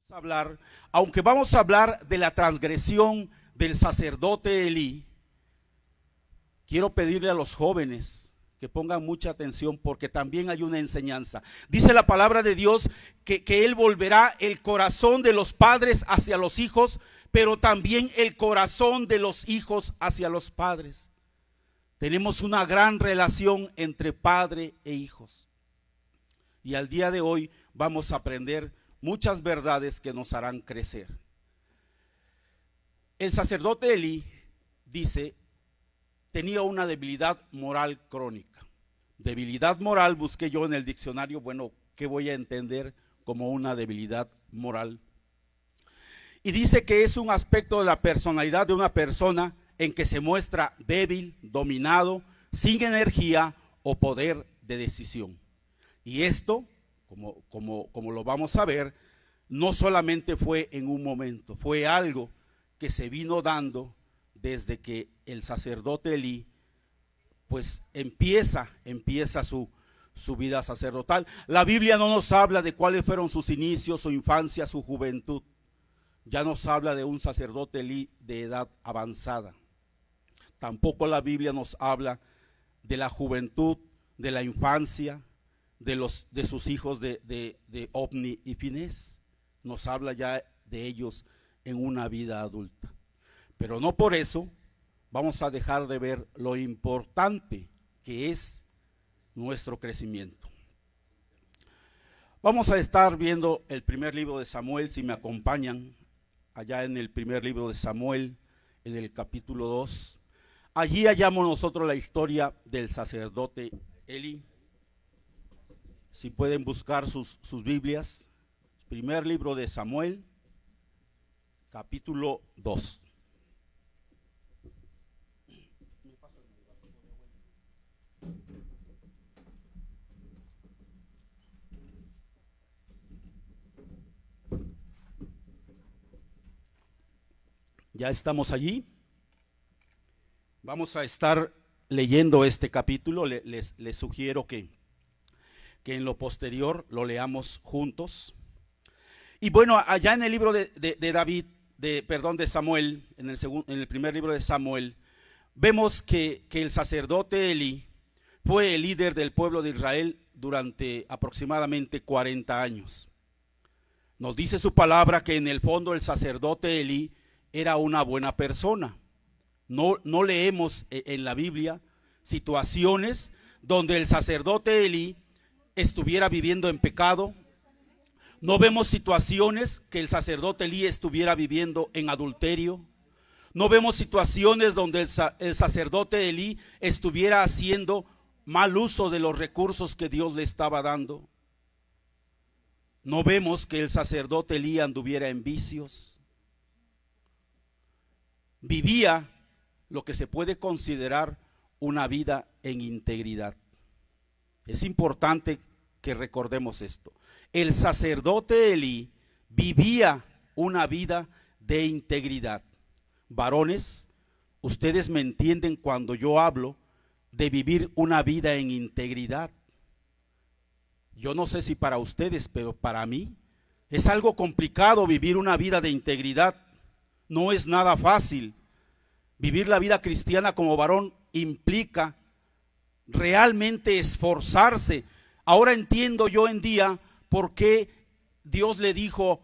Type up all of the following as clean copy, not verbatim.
hablar, aunque vamos a hablar de la transgresión del sacerdote Elí, quiero pedirle a los jóvenes que pongan mucha atención porque también hay una enseñanza. Dice la palabra de Dios que Él volverá el corazón de los padres hacia los hijos, pero también el corazón de los hijos hacia los padres. Tenemos una gran relación entre padre e hijos. Y al día de hoy vamos a aprender muchas verdades que nos harán crecer. El sacerdote Elí, dice, tenía una debilidad moral crónica. Debilidad moral, busqué yo en el diccionario, bueno, ¿qué voy a entender como una debilidad moral? Y dice que es un aspecto de la personalidad de una persona en que se muestra débil, dominado, sin energía o poder de decisión. Y esto, como lo vamos a ver, no solamente fue en un momento, fue algo que se vino dando desde que el sacerdote Elí pues empieza su vida sacerdotal. La Biblia no nos habla de cuáles fueron sus inicios, su infancia, su juventud. Ya nos habla de un sacerdote Elí de edad avanzada. Tampoco la Biblia nos habla de la juventud, de la infancia, de sus hijos de Ofni y Finés. Nos habla ya de ellos en una vida adulta. Pero no por eso vamos a dejar de ver lo importante que es nuestro crecimiento. Vamos a estar viendo el primer libro de Samuel, si me acompañan, allá en el primer libro de Samuel, en el capítulo 2. Allí hallamos nosotros la historia del sacerdote Elí. Si pueden buscar sus Biblias, primer libro de Samuel, capítulo 2. Ya estamos allí. Vamos a estar leyendo este capítulo. Les sugiero que en lo posterior lo leamos juntos. Y bueno, allá en el libro de Samuel, en el primer libro de Samuel, vemos que el sacerdote Elí fue el líder del pueblo de Israel durante aproximadamente 40 años. Nos dice su palabra que en el fondo el sacerdote Elí era una buena persona. No leemos en la Biblia situaciones donde el sacerdote Elí estuviera viviendo en pecado. No vemos situaciones que el sacerdote Elí estuviera viviendo en adulterio. No vemos situaciones donde el sacerdote Elí estuviera haciendo mal uso de los recursos que Dios le estaba dando. No vemos que el sacerdote Elí anduviera en vicios. Vivía lo que se puede considerar una vida en integridad. Es importante que recordemos esto. El sacerdote Elí vivía una vida de integridad. Varones, ustedes me entienden cuando yo hablo de vivir una vida en integridad. Yo no sé si para ustedes, pero para mí es algo complicado vivir una vida de integridad. No es nada fácil. Vivir la vida cristiana como varón implica realmente esforzarse. Ahora entiendo yo en día por qué Dios le dijo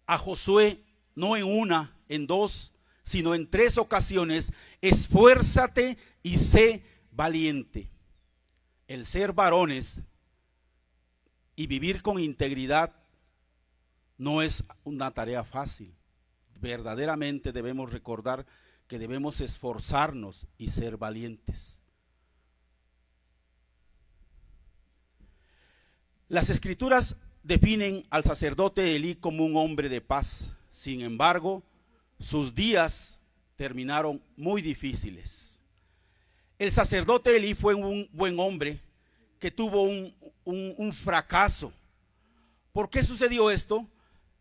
a Josué, no en una, en dos, sino en 3 ocasiones: esfuérzate y sé valiente. El ser varones y vivir con integridad no es una tarea fácil. Verdaderamente debemos recordar que debemos esforzarnos y ser valientes. Las escrituras definen al sacerdote Elí como un hombre de paz. Sin embargo, sus días terminaron muy difíciles. El sacerdote Elí fue un buen hombre que tuvo un fracaso. ¿Por qué sucedió esto?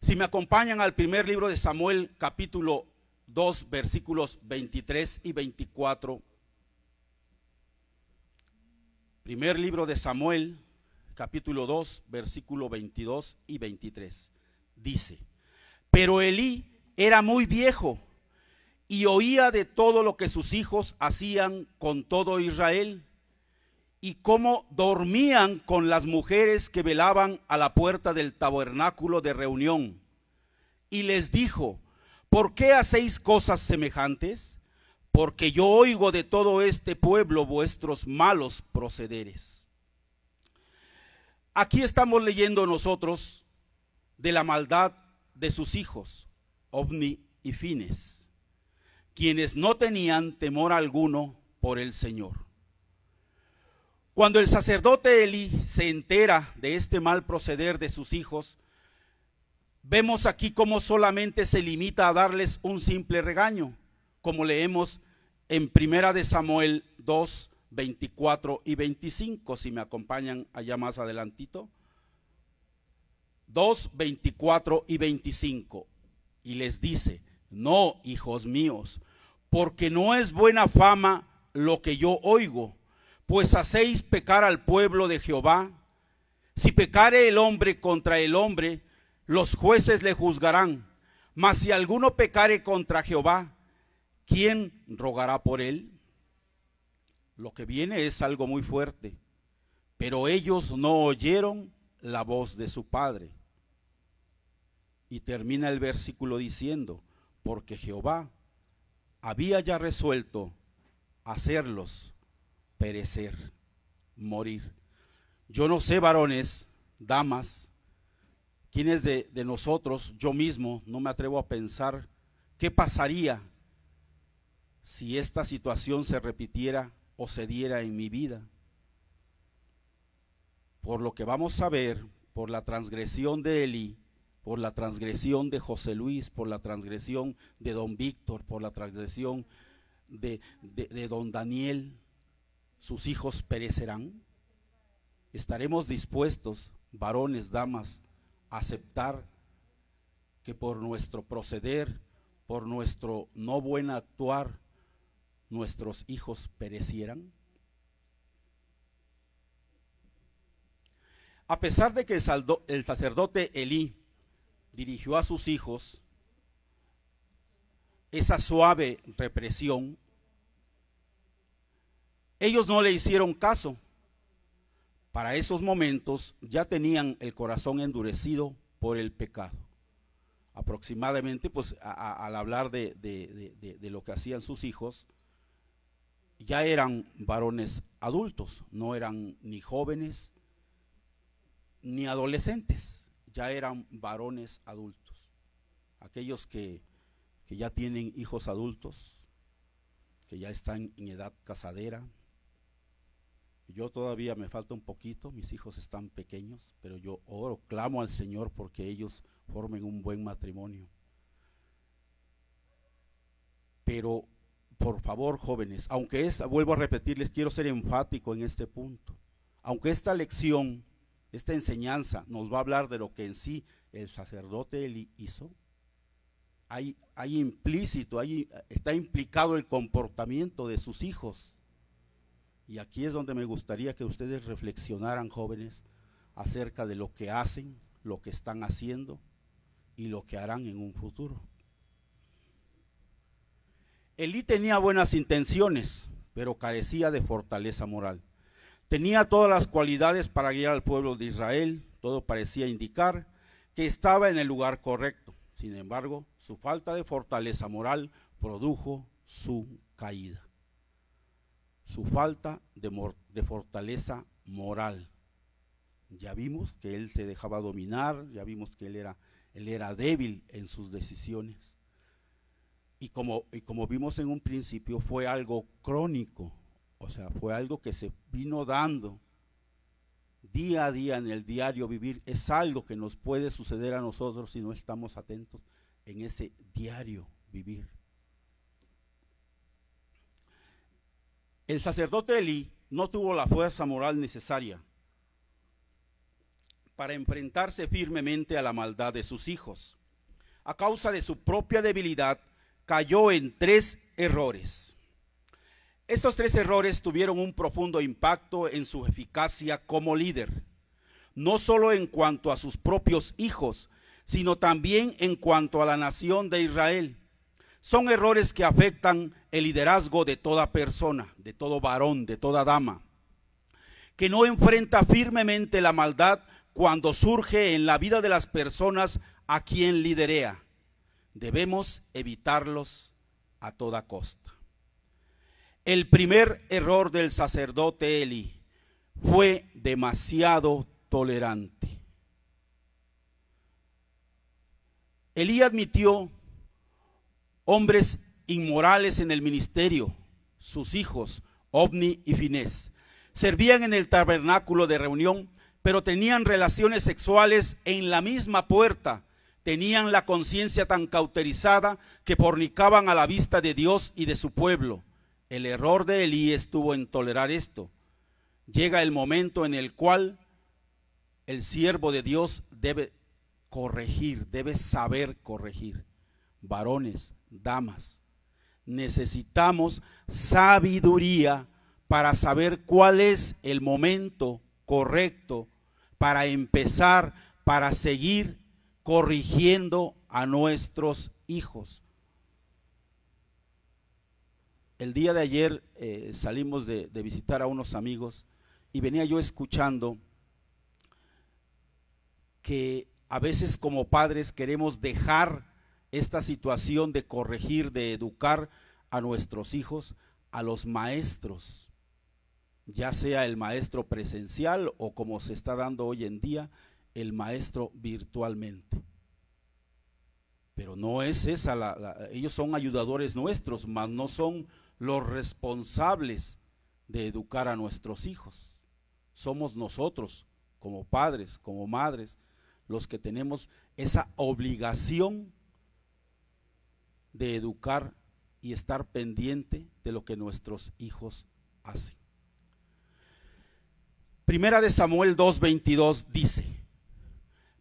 Si me acompañan al primer libro de Samuel, capítulo 2, versículos 23 y 24. Primer libro de Samuel, capítulo 2, versículo 22 y 23. dice: pero Elí era muy viejo y oía de todo lo que sus hijos hacían con todo Israel, y cómo dormían con las mujeres que velaban a la puerta del tabernáculo de reunión. Y les dijo: ¿por qué hacéis cosas semejantes? Porque yo oigo de todo este pueblo vuestros malos procederes. Aquí estamos leyendo nosotros de la maldad de sus hijos, Ofni y Fines, quienes no tenían temor alguno por el Señor. Cuando el sacerdote Elí se entera de este mal proceder de sus hijos, vemos aquí cómo solamente se limita a darles un simple regaño, como leemos en 1 de Samuel 2, 24 y 25, si me acompañan allá más adelantito. 2, 24 y 25. Y les dice: no, hijos míos, porque no es buena fama lo que yo oigo, pues hacéis pecar al pueblo de Jehová. Si pecare el hombre contra el hombre, los jueces le juzgarán. Mas si alguno pecare contra Jehová, ¿quién rogará por él? Lo que viene es algo muy fuerte. Pero ellos no oyeron la voz de su padre. Y termina el versículo diciendo: porque Jehová había ya resuelto hacerlos perecer, morir. Yo no sé, varones, damas, quiénes de nosotros, yo mismo, no me atrevo a pensar qué pasaría si esta situación se repitiera o se diera en mi vida. Por lo que vamos a ver, por la transgresión de Elí, por la transgresión de José Luis, por la transgresión de don Víctor, por la transgresión de don Daniel, sus hijos perecerán. ¿Estaremos dispuestos, varones, damas, a aceptar que por nuestro proceder, por nuestro no buen actuar, nuestros hijos perecieran? A pesar de que el sacerdote Elí dirigió a sus hijos esa suave represión, ellos no le hicieron caso. Para esos momentos ya tenían el corazón endurecido por el pecado. Aproximadamente, pues al hablar de lo que hacían sus hijos, ya eran varones adultos, no eran ni jóvenes ni adolescentes, ya eran varones adultos. Aquellos que ya tienen hijos adultos, que ya están en edad casadera. Yo todavía me falta un poquito, mis hijos están pequeños, pero yo oro, clamo al Señor porque ellos formen un buen matrimonio. Pero por favor, jóvenes, aunque vuelvo a repetirles, quiero ser enfático en este punto, aunque esta lección, esta enseñanza nos va a hablar de lo que en sí el sacerdote Elí hizo, hay implícito, está implicado el comportamiento de sus hijos. Y aquí es donde me gustaría que ustedes reflexionaran, jóvenes, acerca de lo que hacen, lo que están haciendo y lo que harán en un futuro. Elí tenía buenas intenciones, pero carecía de fortaleza moral. Tenía todas las cualidades para guiar al pueblo de Israel, todo parecía indicar que estaba en el lugar correcto. Sin embargo, su falta de fortaleza moral produjo su caída. Su falta de fortaleza moral. Ya vimos que él se dejaba dominar, ya vimos que él era débil en sus decisiones. Y como vimos en un principio, fue algo crónico, o sea, fue algo que se vino dando día a día en el diario vivir. Es algo que nos puede suceder a nosotros si no estamos atentos en ese diario vivir. El sacerdote Elí no tuvo la fuerza moral necesaria para enfrentarse firmemente a la maldad de sus hijos. A causa de su propia debilidad, cayó en 3 errores. Estos 3 errores tuvieron un profundo impacto en su eficacia como líder, no solo en cuanto a sus propios hijos, sino también en cuanto a la nación de Israel. Son errores que afectan el liderazgo de toda persona, de todo varón, de toda dama, que no enfrenta firmemente la maldad cuando surge en la vida de las personas a quien liderea. Debemos evitarlos a toda costa. El primer error del sacerdote Elí fue demasiado tolerante. Elí admitió hombres inmorales en el ministerio. Sus hijos, Ofni y Finés, servían en el tabernáculo de reunión, pero tenían relaciones sexuales en la misma puerta. Tenían la conciencia tan cauterizada que fornicaban a la vista de Dios y de su pueblo. El error de Elí estuvo en tolerar esto. Llega el momento en el cual el siervo de Dios debe corregir, debe saber corregir. Varones, damas, necesitamos sabiduría para saber cuál es el momento correcto para empezar, para seguir corrigiendo a nuestros hijos. El día de ayer salimos de visitar a unos amigos y venía yo escuchando que a veces como padres queremos dejar esta situación de corregir, de educar a nuestros hijos, a los maestros, ya sea el maestro presencial o como se está dando hoy en día, el maestro virtualmente. Pero no es esa, ellos son ayudadores nuestros, mas no son los responsables de educar a nuestros hijos. Somos nosotros, como padres, como madres, los que tenemos esa obligación de educar y estar pendiente de lo que nuestros hijos hacen. Primera de Samuel 2:22 dice: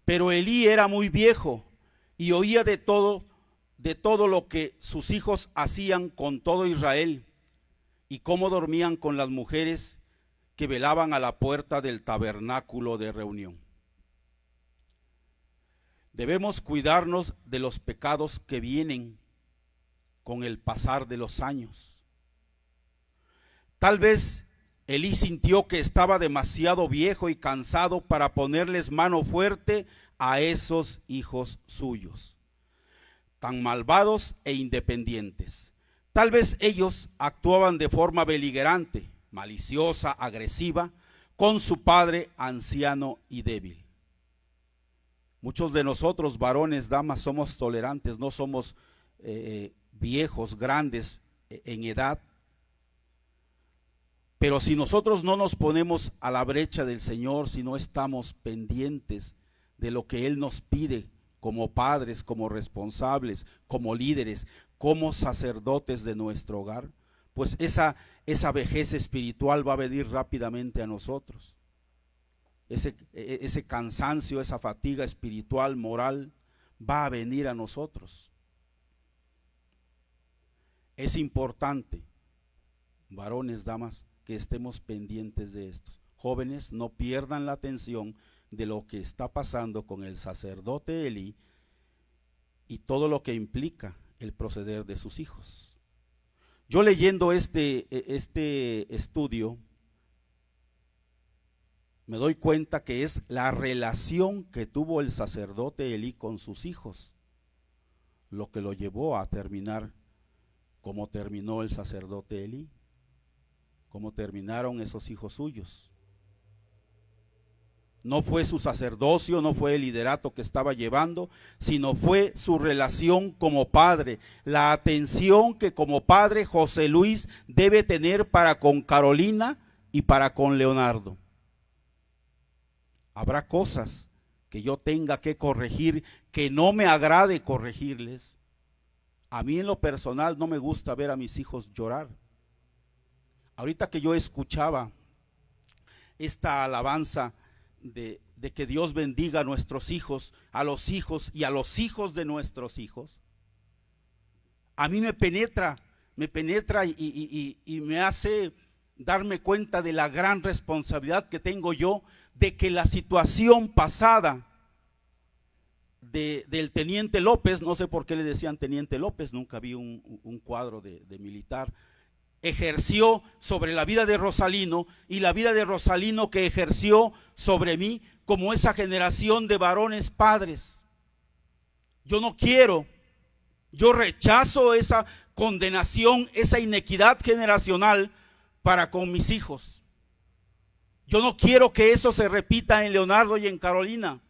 pero Elí era muy viejo y oía de todo lo que sus hijos hacían con todo Israel y cómo dormían con las mujeres que velaban a la puerta del tabernáculo de reunión. Debemos cuidarnos de los pecados que vienen con el pasar de los años. Tal vez Elí sintió que estaba demasiado viejo y cansado para ponerles mano fuerte a esos hijos suyos, tan malvados e independientes. Tal vez ellos actuaban de forma beligerante, maliciosa, agresiva, con su padre anciano y débil. Muchos de nosotros, varones, damas, somos tolerantes, no somos viejos, grandes en edad. Pero si nosotros no nos ponemos a la brecha del Señor, si no estamos pendientes de lo que Él nos pide como padres, como responsables, como líderes, como sacerdotes de nuestro hogar, pues esa vejez espiritual va a venir rápidamente a nosotros. Ese cansancio, esa fatiga espiritual, moral, va a venir a nosotros. Es importante, varones, damas, que estemos pendientes de estos. Jóvenes, no pierdan la atención de lo que está pasando con el sacerdote Elí y todo lo que implica el proceder de sus hijos. Yo leyendo este estudio, me doy cuenta que es la relación que tuvo el sacerdote Elí con sus hijos lo que lo llevó a terminar como terminó el sacerdote Elí, como terminaron esos hijos suyos. No fue su sacerdocio, no fue el liderato que estaba llevando, sino fue su relación como padre, la atención que como padre José Luis debe tener para con Carolina y para con Leonardo. Habrá cosas que yo tenga que corregir, que no me agrade corregirles. A mí en lo personal no me gusta ver a mis hijos llorar. Ahorita que yo escuchaba esta alabanza de que Dios bendiga a nuestros hijos, a los hijos y a los hijos de nuestros hijos, a mí me penetra y me hace darme cuenta de la gran responsabilidad que tengo yo de que la situación pasada del teniente López, no sé por qué le decían teniente López, nunca vi un cuadro de militar, ejerció sobre la vida de Rosalino, y la vida de Rosalino que ejerció sobre mí, como esa generación de varones padres. Yo no quiero, yo rechazo esa condenación, esa inequidad generacional para con mis hijos. Yo no quiero que eso se repita en Leonardo y en Carolina.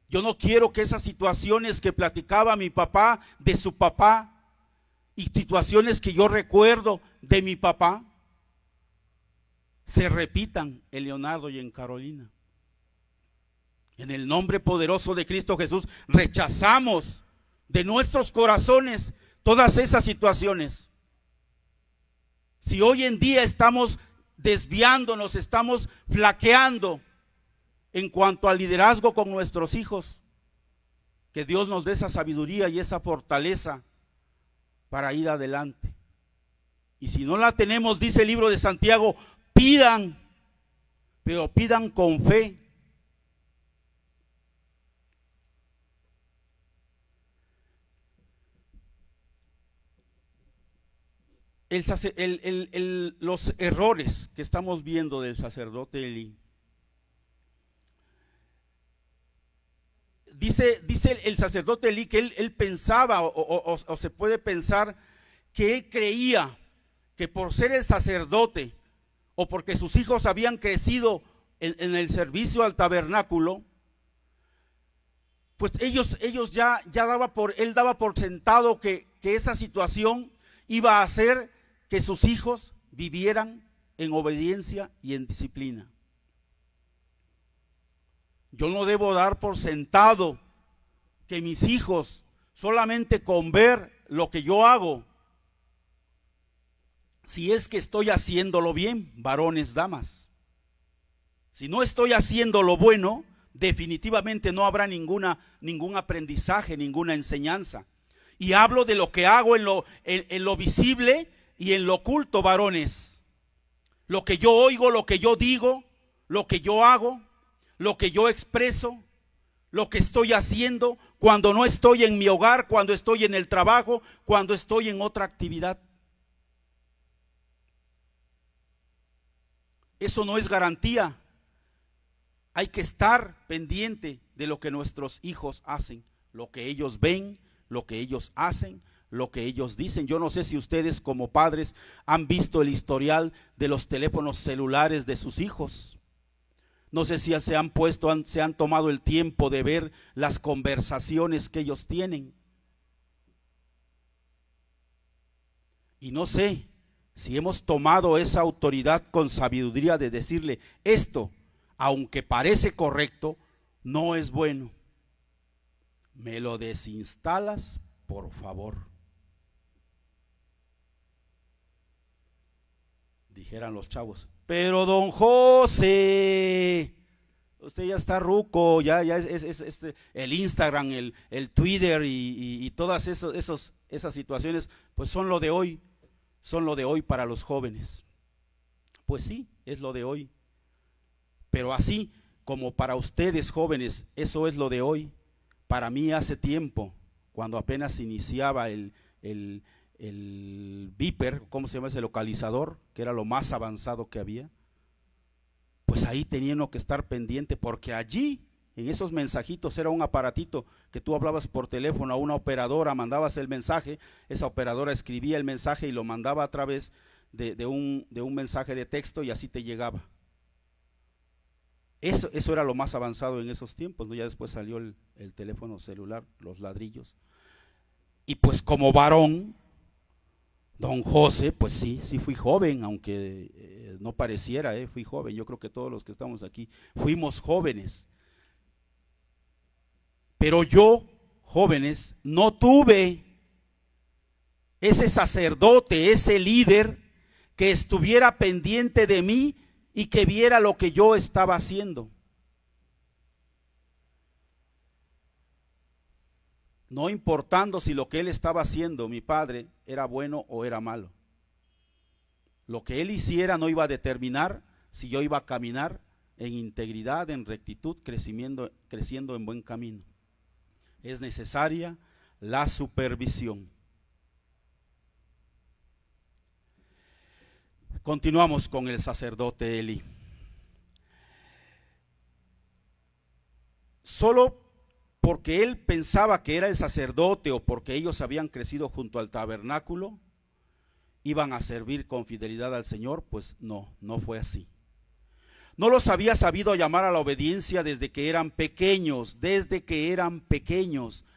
Yo no quiero que esas situaciones que platicaba mi papá de su papá y situaciones que yo recuerdo de mi papá se repitan en Leonardo y en Carolina. En el nombre poderoso de Cristo Jesús rechazamos de nuestros corazones todas esas situaciones. Si hoy en día estamos desviándonos, estamos flaqueando en cuanto al liderazgo con nuestros hijos, que Dios nos dé esa sabiduría y esa fortaleza para ir adelante. Y si no la tenemos, dice el libro de Santiago, pidan, pero pidan con fe. Los errores que estamos viendo del sacerdote Elí. Dice el sacerdote Elí que él pensaba, o se puede pensar, que él creía que por ser el sacerdote, o porque sus hijos habían crecido en el servicio al tabernáculo, pues ellos ya él daba por sentado que esa situación iba a hacer que sus hijos vivieran en obediencia y en disciplina. Yo no debo dar por sentado que mis hijos, solamente con ver lo que yo hago, si es que estoy haciéndolo bien, varones, damas. Si no estoy haciendo lo bueno, definitivamente no habrá ningún aprendizaje, ninguna enseñanza. Y hablo de lo que hago en lo visible y en lo oculto, varones. Lo que yo oigo, lo que yo digo, lo que yo hago, lo que yo expreso, lo que estoy haciendo cuando no estoy en mi hogar, cuando estoy en el trabajo, cuando estoy en otra actividad. Eso no es garantía. Hay que estar pendiente de lo que nuestros hijos hacen, lo que ellos ven, lo que ellos hacen, lo que ellos dicen. Yo no sé si ustedes como padres han visto el historial de los teléfonos celulares de sus hijos. No sé si se han tomado el tiempo de ver las conversaciones que ellos tienen. Y no sé si hemos tomado esa autoridad con sabiduría de decirle, esto, aunque parece correcto, no es bueno. Me lo desinstalas, por favor. Dijeran los chavos, pero don José, usted ya está ruco, ya es el Instagram, el Twitter y todas esas situaciones, pues son lo de hoy para los jóvenes. Pues sí, es lo de hoy. Pero así como para ustedes jóvenes, eso es lo de hoy. Para mí hace tiempo, cuando apenas iniciaba el Viper, ¿cómo se llama ese localizador? Que era lo más avanzado que había. Pues ahí tenían que estar pendiente, porque allí, en esos mensajitos, era un aparatito que tú hablabas por teléfono a una operadora, mandabas el mensaje, esa operadora escribía el mensaje y lo mandaba a través de un mensaje de texto y así te llegaba. Eso era lo más avanzado en esos tiempos, ¿no? Ya después salió el teléfono celular, los ladrillos. Y pues como varón, don José, pues sí fui joven, aunque no pareciera, fui joven. Yo creo que todos los que estamos aquí fuimos jóvenes. Pero yo, jóvenes, no tuve ese sacerdote, ese líder que estuviera pendiente de mí y que viera lo que yo estaba haciendo. No importando si lo que él estaba haciendo, mi padre, era bueno o era malo. Lo que él hiciera no iba a determinar si yo iba a caminar en integridad, en rectitud, creciendo en buen camino. es necesaria la supervisión. Continuamos con el sacerdote Elí. Solo porque él pensaba que era el sacerdote o porque ellos habían crecido junto al tabernáculo, iban a servir con fidelidad al Señor, pues no fue así. No los había sabido llamar a la obediencia desde que eran pequeños,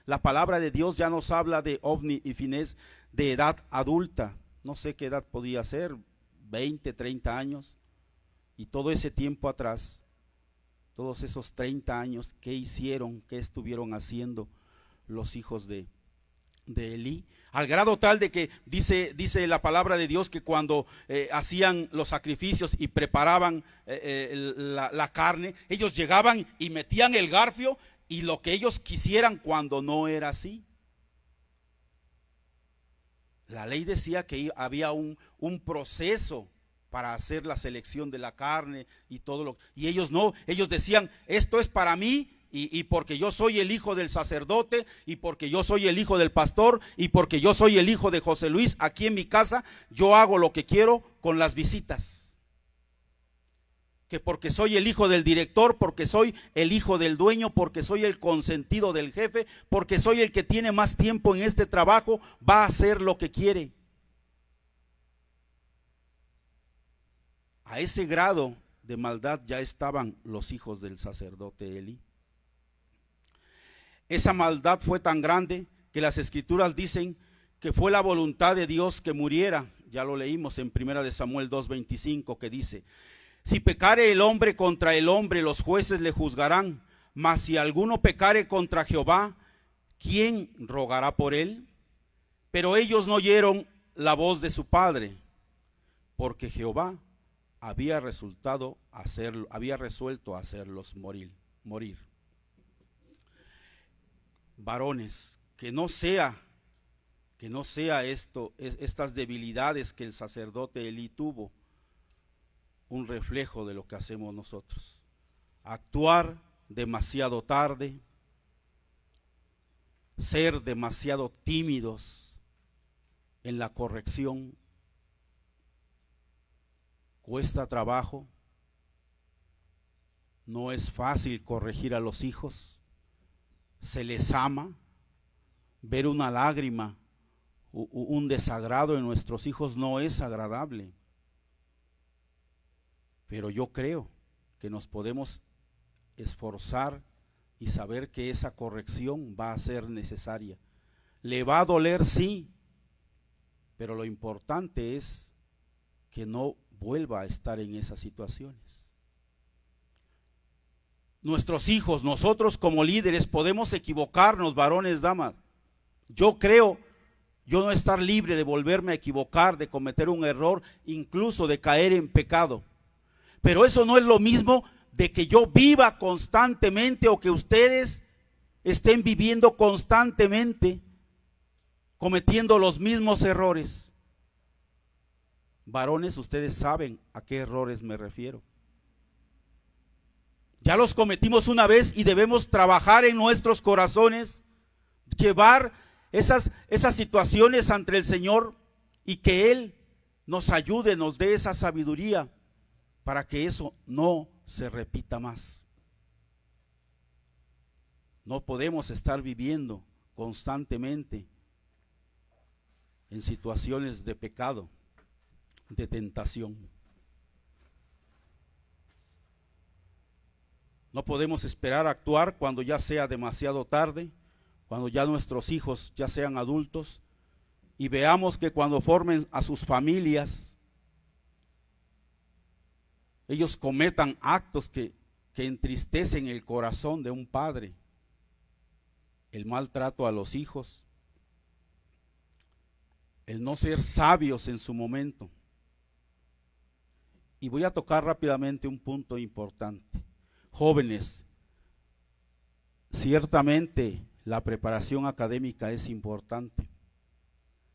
La palabra de Dios ya nos habla de Ofni y Finés de edad adulta. No sé qué edad podía ser, 20, 30 años. Y todo ese tiempo atrás, todos esos 30 años, ¿qué hicieron? ¿Qué estuvieron haciendo los hijos de Elí? Al grado tal de que dice la palabra de Dios que cuando hacían los sacrificios y preparaban la carne, ellos llegaban y metían el garfio y lo que ellos quisieran, cuando no era así. La ley decía que había un proceso para hacer la selección de la carne y todo lo, y ellos no, ellos decían, esto es para mí, y porque yo soy el hijo del sacerdote, y porque yo soy el hijo del pastor, y porque yo soy el hijo de José Luis, aquí en mi casa, yo hago lo que quiero con las visitas. Que porque soy el hijo del director, porque soy el hijo del dueño, porque soy el consentido del jefe, porque soy el que tiene más tiempo en este trabajo, va a hacer lo que quiere. A ese grado de maldad ya estaban los hijos del sacerdote Elí. Esa maldad fue tan grande que las escrituras dicen que fue la voluntad de Dios que muriera. Ya lo leímos en 1 Samuel 2:25, que dice: si pecare el hombre contra el hombre, los jueces le juzgarán, mas si alguno pecare contra Jehová, ¿quién rogará por él? Pero ellos no oyeron la voz de su padre, porque Jehová había resuelto hacerlos morir. Varones, que no sea estas debilidades que el sacerdote Elí tuvo, un reflejo de lo que hacemos nosotros. Actuar demasiado tarde, ser demasiado tímidos en la corrección. Cuesta trabajo, no es fácil corregir a los hijos, se les ama, ver una lágrima, un desagrado en nuestros hijos no es agradable, pero yo creo que nos podemos esforzar y saber que esa corrección va a ser necesaria. Le va a doler, sí, pero lo importante es que no vuelva a estar en esas situaciones. Nuestros hijos, nosotros como líderes podemos equivocarnos, varones, damas. Yo creo yo no estar libre de volverme a equivocar, de cometer un error, incluso de caer en pecado. Pero eso no es lo mismo de que yo viva constantemente o que ustedes estén viviendo constantemente cometiendo los mismos errores. Varones, ustedes saben a qué errores me refiero. Ya los cometimos una vez y debemos trabajar en nuestros corazones, llevar esas situaciones ante el Señor y que Él nos ayude, nos dé esa sabiduría para que eso no se repita más. No podemos estar viviendo constantemente en situaciones de pecado, de tentación. No podemos esperar a actuar cuando ya sea demasiado tarde, cuando ya nuestros hijos ya sean adultos y veamos que cuando formen a sus familias, ellos cometan actos que entristecen el corazón de un padre. El maltrato a los hijos, el no ser sabios en su momento. Y voy a tocar rápidamente un punto importante. Jóvenes, ciertamente la preparación académica es importante,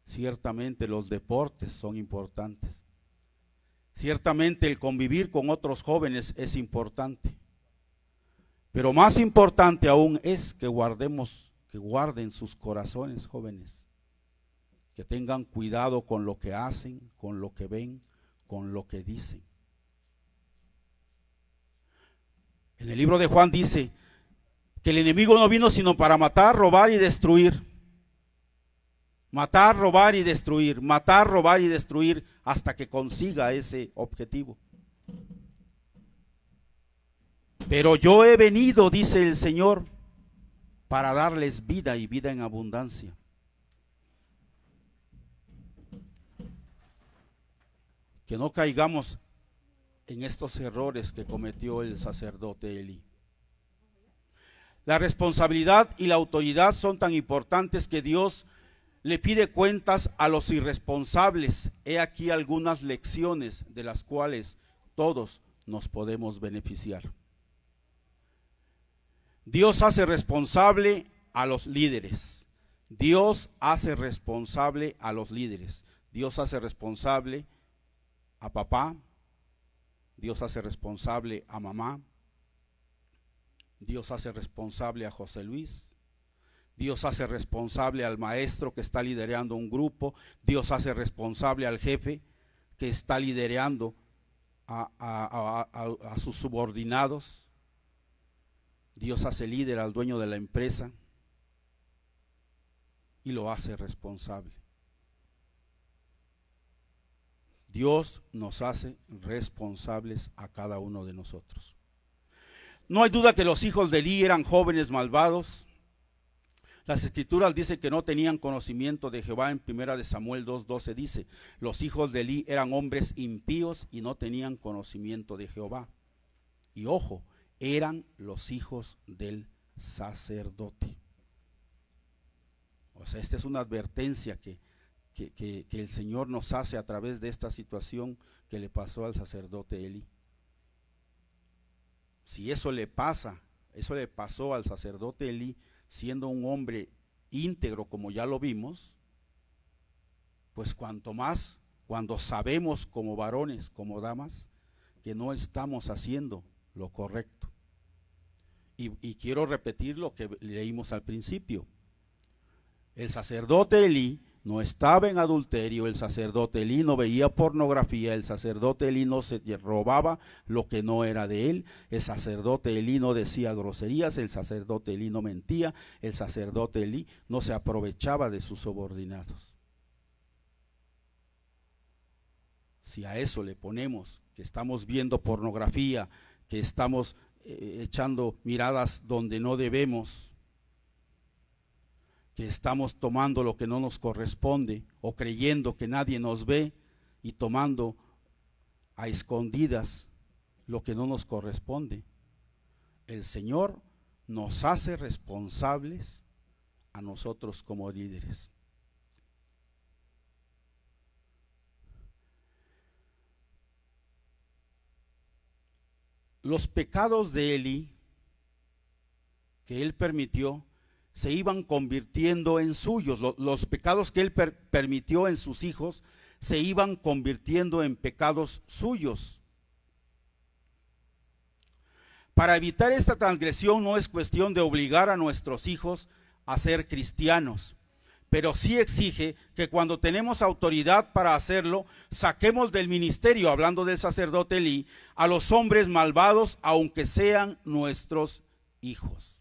ciertamente los deportes son importantes, ciertamente el convivir con otros jóvenes es importante, pero más importante aún es que guardemos que guarden sus corazones, jóvenes, que tengan cuidado con lo que hacen, con lo que ven, con lo que dicen. En el libro de Juan dice que el enemigo no vino sino para matar, robar y destruir. Matar, robar y destruir. Matar, robar y destruir hasta que consiga ese objetivo. Pero yo he venido, dice el Señor, para darles vida y vida en abundancia. Que no caigamos en estos errores que cometió el sacerdote Elí. La responsabilidad y la autoridad son tan importantes que Dios le pide cuentas a los irresponsables. He aquí algunas lecciones de las cuales todos nos podemos beneficiar. Dios hace responsable a los líderes. Dios hace responsable a los líderes. Dios hace responsable a papá. Dios hace responsable a mamá. Dios hace responsable a José Luis. Dios hace responsable al maestro que está liderando un grupo. Dios hace responsable al jefe que está liderando a sus subordinados. Dios hace líder al dueño de la empresa y lo hace responsable. Dios nos hace responsables a cada uno de nosotros. No hay duda que los hijos de Elí eran jóvenes malvados. Las escrituras dicen que no tenían conocimiento de Jehová. En 1 Samuel 2:12 dice, los hijos de Elí eran hombres impíos y no tenían conocimiento de Jehová. Y ojo, eran los hijos del sacerdote. O sea, esta es una advertencia que el Señor nos hace a través de esta situación que le pasó al sacerdote Elí. Si eso le pasó al sacerdote Elí, siendo un hombre íntegro como ya lo vimos, pues cuanto más cuando sabemos como varones, como damas, que no estamos haciendo lo correcto. Y quiero repetir lo que leímos al principio. El sacerdote Elí no estaba en adulterio, el sacerdote Elí no veía pornografía, el sacerdote Elí no se robaba lo que no era de él, el sacerdote Elí no decía groserías, el sacerdote Elí no mentía, el sacerdote Elí no se aprovechaba de sus subordinados. Si a eso le ponemos que estamos viendo pornografía, que estamos echando miradas donde no debemos, que estamos tomando lo que no nos corresponde o creyendo que nadie nos ve y tomando a escondidas lo que no nos corresponde, el Señor nos hace responsables a nosotros como líderes. Los pecados de Elí que él permitió se iban convirtiendo en suyos. Los pecados que él permitió en sus hijos se iban convirtiendo en pecados suyos. Para evitar esta transgresión no es cuestión de obligar a nuestros hijos a ser cristianos, pero sí exige que cuando tenemos autoridad para hacerlo, saquemos del ministerio, hablando del sacerdote Elí, a los hombres malvados, aunque sean nuestros hijos.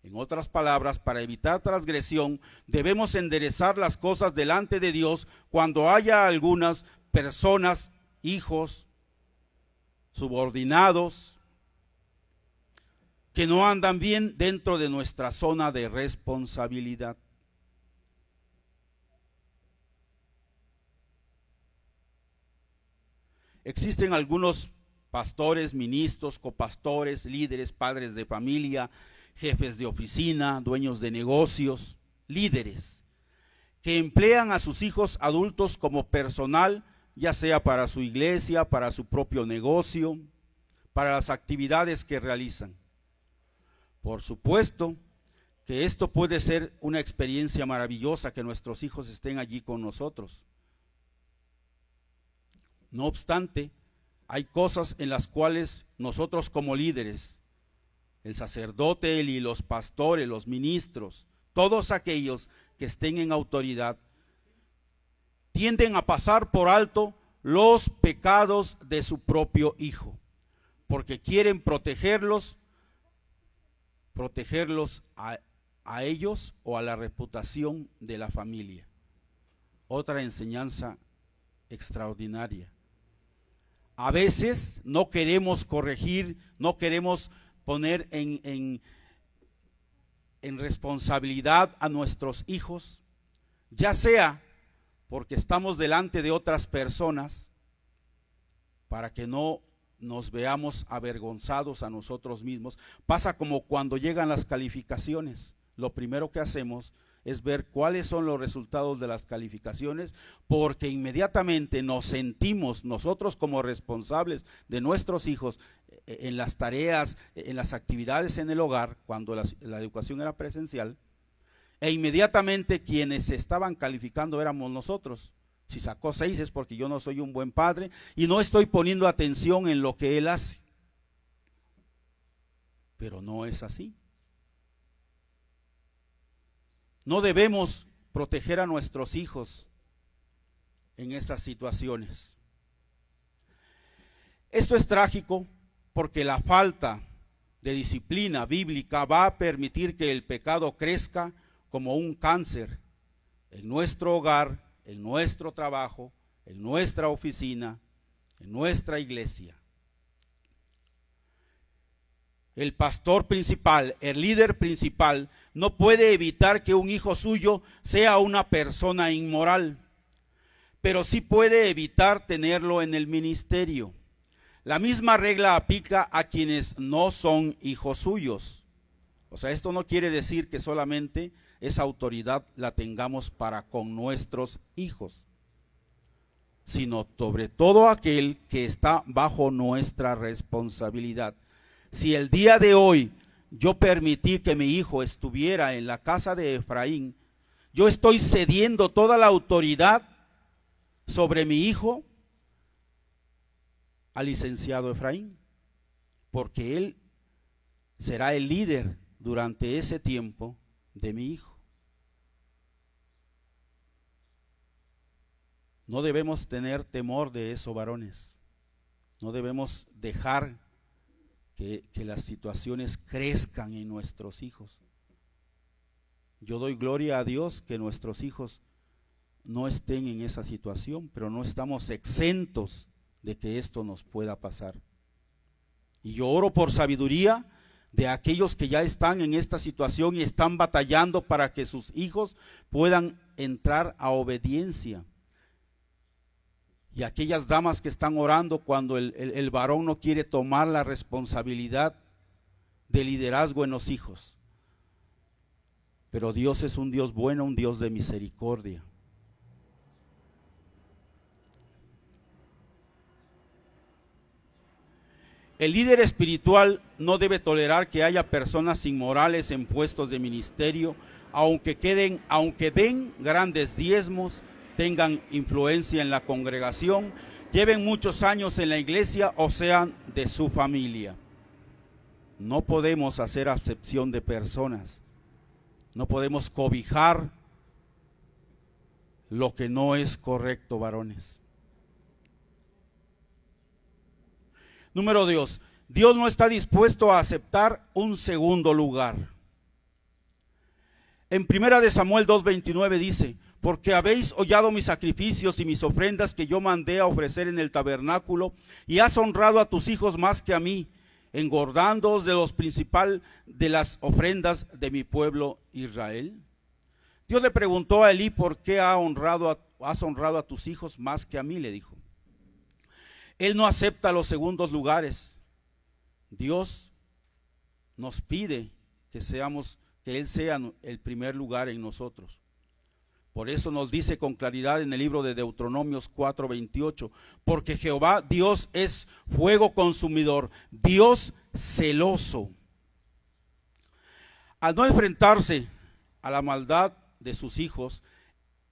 En otras palabras, para evitar transgresión, debemos enderezar las cosas delante de Dios cuando haya algunas personas, hijos, subordinados, que no andan bien dentro de nuestra zona de responsabilidad. Existen algunos pastores, ministros, copastores, líderes, padres de familia, jefes de oficina, dueños de negocios, líderes, que emplean a sus hijos adultos como personal, ya sea para su iglesia, para su propio negocio, para las actividades que realizan. Por supuesto que esto puede ser una experiencia maravillosa, que nuestros hijos estén allí con nosotros. No obstante, hay cosas en las cuales nosotros como líderes, el sacerdote y los pastores, los ministros, todos aquellos que estén en autoridad, tienden a pasar por alto los pecados de su propio hijo, porque quieren protegerlos a ellos o a la reputación de la familia. Otra enseñanza extraordinaria. A veces no queremos corregir, no queremos poner en responsabilidad a nuestros hijos, ya sea porque estamos delante de otras personas, para que no nos veamos avergonzados a nosotros mismos. Pasa como cuando llegan las calificaciones. Lo primero que hacemos es ver cuáles son los resultados de las calificaciones, porque inmediatamente nos sentimos nosotros como responsables de nuestros hijos en las tareas, en las actividades en el hogar, cuando la educación era presencial, e inmediatamente quienes estaban calificando éramos nosotros. Si sacó 6 es porque yo no soy un buen padre y no estoy poniendo atención en lo que él hace. Pero no es así. No debemos proteger a nuestros hijos en esas situaciones. Esto es trágico porque la falta de disciplina bíblica va a permitir que el pecado crezca como un cáncer en nuestro hogar, en nuestro trabajo, en nuestra oficina, en nuestra iglesia. El pastor principal, el líder principal, no puede evitar que un hijo suyo sea una persona inmoral, pero sí puede evitar tenerlo en el ministerio. La misma regla aplica a quienes no son hijos suyos. O sea, esto no quiere decir que solamente esa autoridad la tengamos para con nuestros hijos, sino sobre todo aquel que está bajo nuestra responsabilidad. Si el día de hoy yo permití que mi hijo estuviera en la casa de Efraín, yo estoy cediendo toda la autoridad sobre mi hijo al licenciado Efraín, porque él será el líder durante ese tiempo de mi hijo. No debemos tener temor de eso, varones. No debemos dejar que las situaciones crezcan en nuestros hijos. Yo doy gloria a Dios que nuestros hijos no estén en esa situación, pero no estamos exentos de que esto nos pueda pasar. Y yo oro por sabiduría de aquellos que ya están en esta situación y están batallando para que sus hijos puedan entrar a obediencia. Y aquellas damas que están orando cuando el varón no quiere tomar la responsabilidad de liderazgo en los hijos. Pero Dios es un Dios bueno, un Dios de misericordia. El líder espiritual no debe tolerar que haya personas inmorales en puestos de ministerio, aunque den grandes diezmos, tengan influencia en la congregación, lleven muchos años en la iglesia o sean de su familia. No podemos hacer acepción de personas. No podemos cobijar lo que no es correcto, varones. Número 2. Dios no está dispuesto a aceptar un segundo lugar. En 1 Samuel 2:29 dice: porque habéis hollado mis sacrificios y mis ofrendas que yo mandé a ofrecer en el tabernáculo, y has honrado a tus hijos más que a mí, engordándoos de los principales de las ofrendas de mi pueblo Israel. Dios le preguntó a Elí: ¿por qué has honrado a tus hijos más que a mí?, le dijo. Él no acepta los segundos lugares. Dios nos pide que Él sea el primer lugar en nosotros. Por eso nos dice con claridad en el libro de Deuteronomios 4:28, porque Jehová Dios es fuego consumidor, Dios celoso. Al no enfrentarse a la maldad de sus hijos,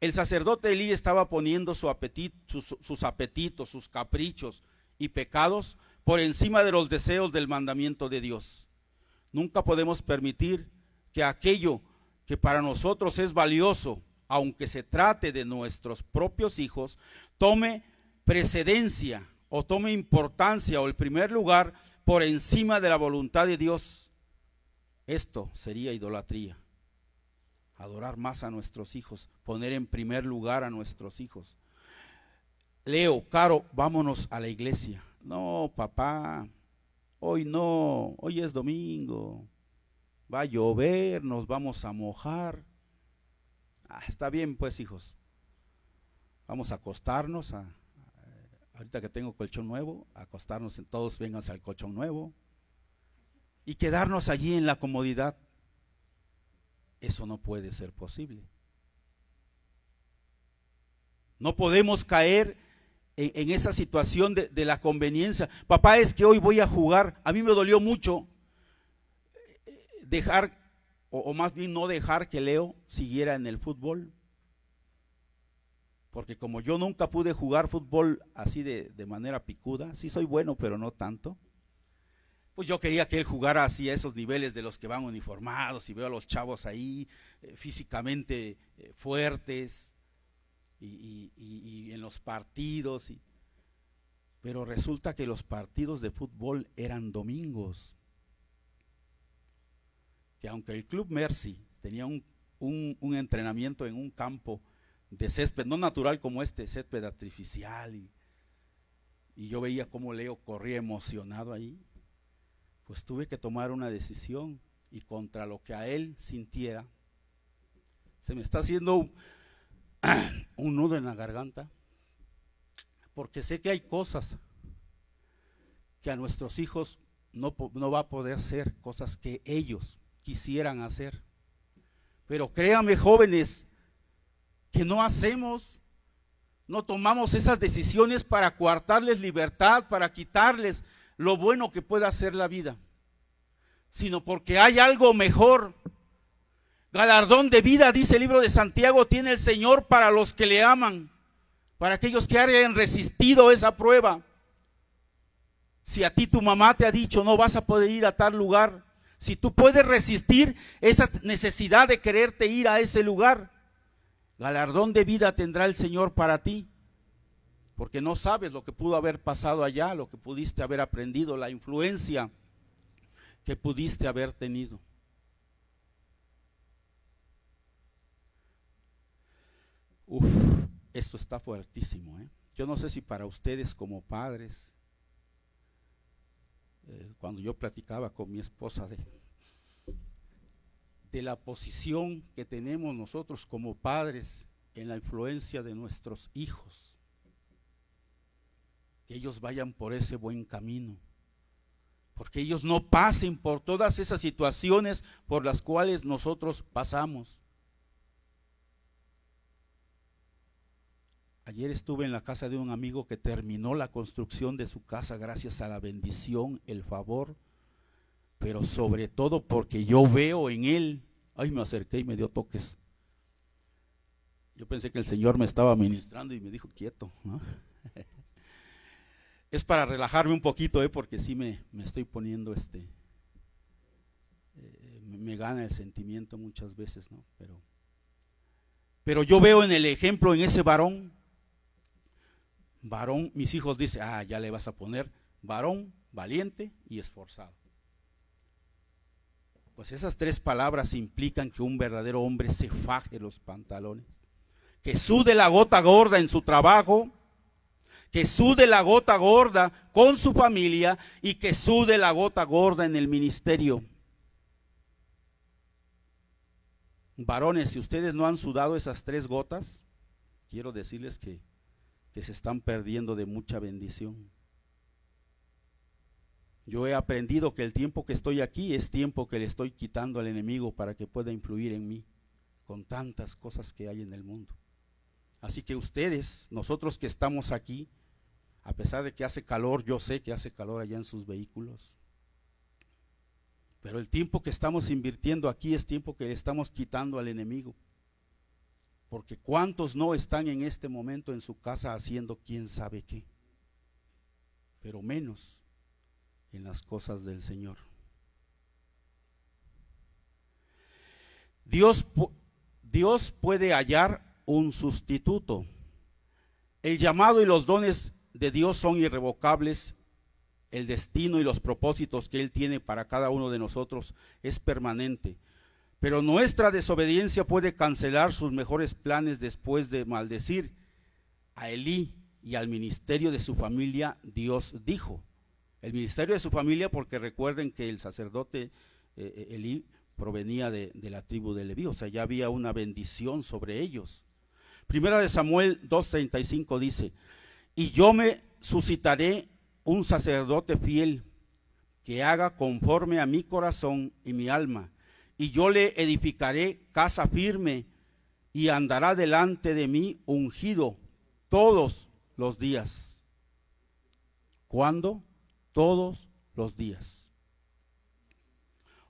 el sacerdote Elí estaba poniendo sus apetitos, sus caprichos y pecados por encima de los deseos del mandamiento de Dios. Nunca podemos permitir que aquello que para nosotros es valioso, aunque se trate de nuestros propios hijos, tome precedencia o tome importancia o el primer lugar por encima de la voluntad de Dios. Esto sería idolatría. Adorar más a nuestros hijos, poner en primer lugar a nuestros hijos. Leo, Caro, vámonos a la iglesia. No, papá, hoy no, hoy es domingo, va a llover, nos vamos a mojar. Está bien pues, hijos, vamos a acostarnos, ahorita que tengo colchón nuevo, acostarnos, todos vénganse al colchón nuevo y quedarnos allí en la comodidad. Eso no puede ser posible. No podemos caer en esa situación de la conveniencia. Papá, es que hoy voy a jugar. A mí me dolió mucho dejar, o más bien no dejar que Leo siguiera en el fútbol. Porque como yo nunca pude jugar fútbol así de manera picuda, sí soy bueno, pero no tanto. Pues yo quería que él jugara así a esos niveles de los que van uniformados, y veo a los chavos ahí físicamente fuertes y en los partidos. Pero resulta que los partidos de fútbol eran domingos. Que aunque el Club Mercy tenía un entrenamiento en un campo de césped, no natural como este, césped artificial, y yo veía cómo Leo corría emocionado ahí, pues tuve que tomar una decisión, y contra lo que a él sintiera, se me está haciendo un nudo en la garganta, porque sé que hay cosas que a nuestros hijos no va a poder hacer, cosas que ellos quisieran hacer. Pero créanme, jóvenes, que no hacemos, no tomamos esas decisiones para coartarles libertad, para quitarles lo bueno que pueda hacer la vida, sino porque hay algo mejor. Galardón de vida, dice el libro de Santiago, tiene el Señor para los que le aman, para aquellos que hayan resistido esa prueba. Si a ti tu mamá te ha dicho no vas a poder ir a tal lugar, si tú puedes resistir esa necesidad de quererte ir a ese lugar, galardón de vida tendrá el Señor para ti, porque no sabes lo que pudo haber pasado allá, lo que pudiste haber aprendido, la influencia que pudiste haber tenido. Esto está fuertísimo, ¿eh? Yo no sé si para ustedes como padres, cuando yo platicaba con mi esposa de la posición que tenemos nosotros como padres en la influencia de nuestros hijos, que ellos vayan por ese buen camino, porque ellos no pasen por todas esas situaciones por las cuales nosotros pasamos. Ayer estuve en la casa de un amigo que terminó la construcción de su casa gracias a la bendición, el favor, pero sobre todo porque yo veo en él. Ay, me acerqué y me dio toques. Yo pensé que el Señor me estaba ministrando y me dijo quieto, ¿no? Es para relajarme un poquito, porque sí me estoy poniendo me gana el sentimiento muchas veces, ¿no? Pero yo veo en el ejemplo, en ese varón, mis hijos dicen, ya le vas a poner varón, valiente y esforzado. Pues esas tres palabras implican que un verdadero hombre se faje los pantalones, que sude la gota gorda en su trabajo, que sude la gota gorda con su familia y que sude la gota gorda en el ministerio. Varones, si ustedes no han sudado esas tres gotas, quiero decirles que se están perdiendo de mucha bendición. Yo he aprendido que el tiempo que estoy aquí es tiempo que le estoy quitando al enemigo para que pueda influir en mí con tantas cosas que hay en el mundo. Así que ustedes, nosotros que estamos aquí, a pesar de que hace calor, yo sé que hace calor allá en sus vehículos, pero el tiempo que estamos invirtiendo aquí es tiempo que le estamos quitando al enemigo. Porque cuántos no están en este momento en su casa haciendo quién sabe qué, pero menos en las cosas del Señor. Dios puede hallar un sustituto. El llamado y los dones de Dios son irrevocables. El destino y los propósitos que Él tiene para cada uno de nosotros es permanente. Pero nuestra desobediencia puede cancelar sus mejores planes después de maldecir a Elí y al ministerio de su familia. Dios dijo, el ministerio de su familia, porque recuerden que el sacerdote Elí provenía de la tribu de Leví, o sea, ya había una bendición sobre ellos. Primera de Samuel 2:35 dice, y yo me suscitaré un sacerdote fiel que haga conforme a mi corazón y mi alma, y yo le edificaré casa firme y andará delante de mí ungido todos los días. ¿Cuándo? Todos los días.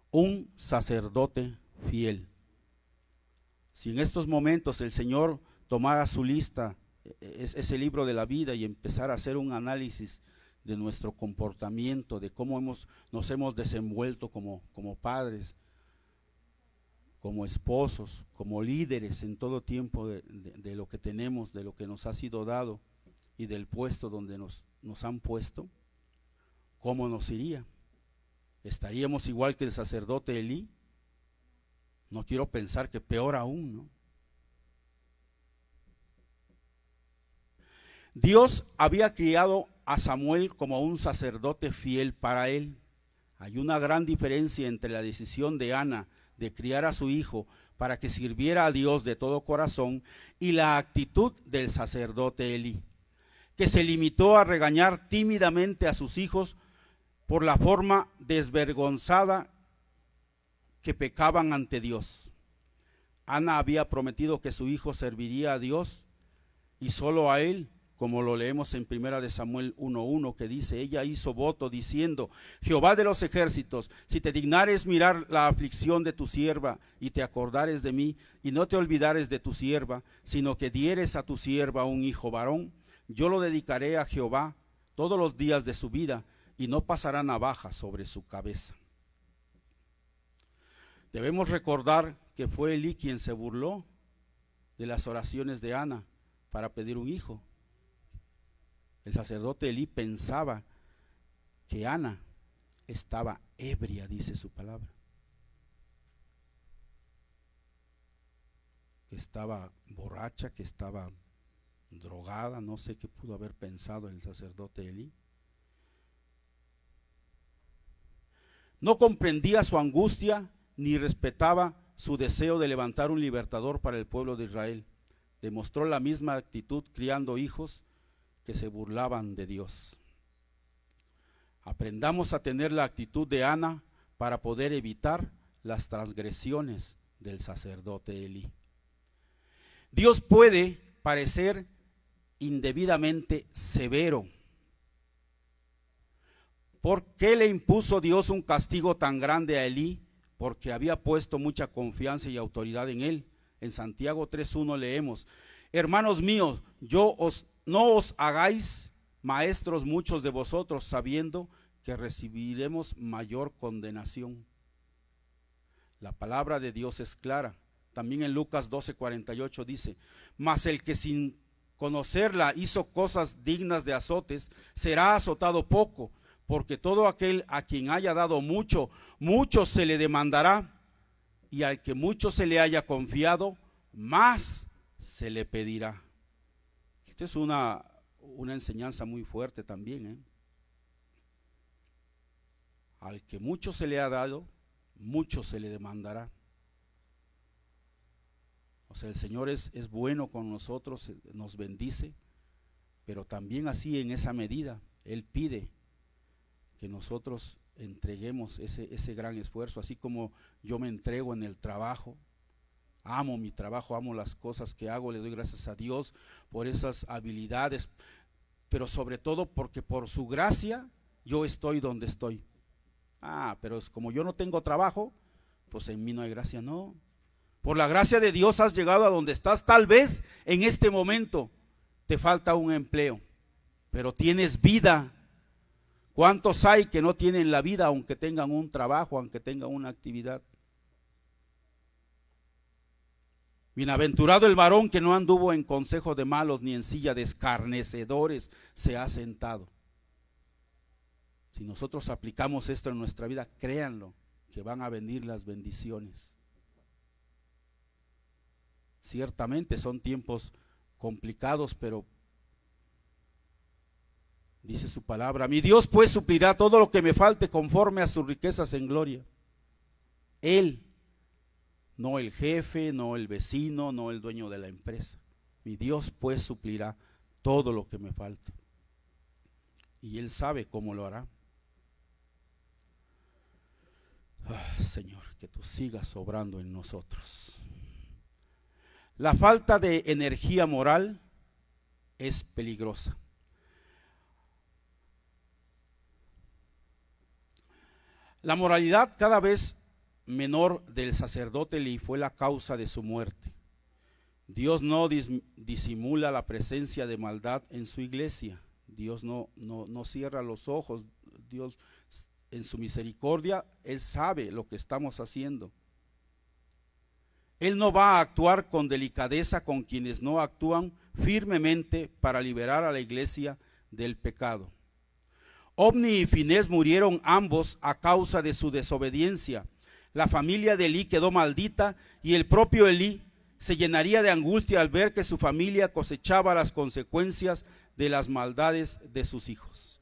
Un sacerdote fiel. Si en estos momentos el Señor tomara su lista, ese libro de la vida, y empezara a hacer un análisis de nuestro comportamiento, de cómo nos hemos desenvuelto como padres, como esposos, como líderes en todo tiempo de lo que tenemos, de lo que nos ha sido dado y del puesto donde nos han puesto, ¿cómo nos iría? ¿Estaríamos igual que el sacerdote Elí? No quiero pensar que peor aún, ¿no? Dios había criado a Samuel como un sacerdote fiel para él. Hay una gran diferencia entre la decisión de Ana de criar a su hijo para que sirviera a Dios de todo corazón y la actitud del sacerdote Elí, que se limitó a regañar tímidamente a sus hijos por la forma desvergonzada que pecaban ante Dios. Ana había prometido que su hijo serviría a Dios y solo a él, como lo leemos en Primera de Samuel 1:1, que dice, ella hizo voto diciendo, Jehová de los ejércitos, si te dignares mirar la aflicción de tu sierva y te acordares de mí y no te olvidares de tu sierva, sino que dieres a tu sierva un hijo varón, yo lo dedicaré a Jehová todos los días de su vida y no pasará navaja sobre su cabeza. Debemos recordar que fue Elí quien se burló de las oraciones de Ana para pedir un hijo. El sacerdote Elí pensaba que Ana estaba ebria, dice su palabra, que estaba borracha, que estaba drogada, no sé qué pudo haber pensado el sacerdote Elí. No comprendía su angustia ni respetaba su deseo de levantar un libertador para el pueblo de Israel. Demostró la misma actitud criando hijos que se burlaban de Dios. Aprendamos a tener la actitud de Ana para poder evitar las transgresiones del sacerdote Elí. Dios puede parecer indebidamente severo. ¿Por qué le impuso Dios un castigo tan grande a Elí? Porque había puesto mucha confianza y autoridad en él. En Santiago 3:1 leemos, hermanos míos, no os hagáis maestros muchos de vosotros, sabiendo que recibiremos mayor condenación. La palabra de Dios es clara. También en Lucas 12:48 dice, mas el que sin conocerla hizo cosas dignas de azotes, será azotado poco, porque todo aquel a quien haya dado mucho, mucho se le demandará, y al que mucho se le haya confiado, más se le pedirá. Esta es una enseñanza muy fuerte también, ¿eh? Al que mucho se le ha dado, mucho se le demandará. O sea, el Señor es bueno con nosotros, nos bendice, pero también así en esa medida, Él pide que nosotros entreguemos ese gran esfuerzo, así como yo me entrego en el trabajo. Amo mi trabajo, amo las cosas que hago, le doy gracias a Dios por esas habilidades, pero sobre todo porque por su gracia yo estoy donde estoy. Pero es como yo no tengo trabajo, pues en mí no hay gracia, no. Por la gracia de Dios has llegado a donde estás. Tal vez en este momento te falta un empleo, pero tienes vida. ¿Cuántos hay que no tienen la vida aunque tengan un trabajo, aunque tengan una actividad? Bienaventurado el varón que no anduvo en consejo de malos, ni en silla de escarnecedores se ha sentado. Si nosotros aplicamos esto en nuestra vida, créanlo, que van a venir las bendiciones. Ciertamente son tiempos complicados, pero dice su palabra: mi Dios pues suplirá todo lo que me falte conforme a sus riquezas en gloria. Él, no el jefe, no el vecino, no el dueño de la empresa. Mi Dios pues suplirá todo lo que me falte. Y Él sabe cómo lo hará. Señor, que tú sigas obrando en nosotros. La falta de energía moral es peligrosa. La moralidad cada vez menor del sacerdote Elí fue la causa de su muerte. Dios no disimula la presencia de maldad en su iglesia. Dios no cierra los ojos. Dios, en su misericordia, Él sabe lo que estamos haciendo. Él no va a actuar con delicadeza con quienes no actúan firmemente para liberar a la iglesia del pecado. Ofni y Finés murieron ambos a causa de su desobediencia. La familia de Elí quedó maldita y el propio Elí se llenaría de angustia al ver que su familia cosechaba las consecuencias de las maldades de sus hijos.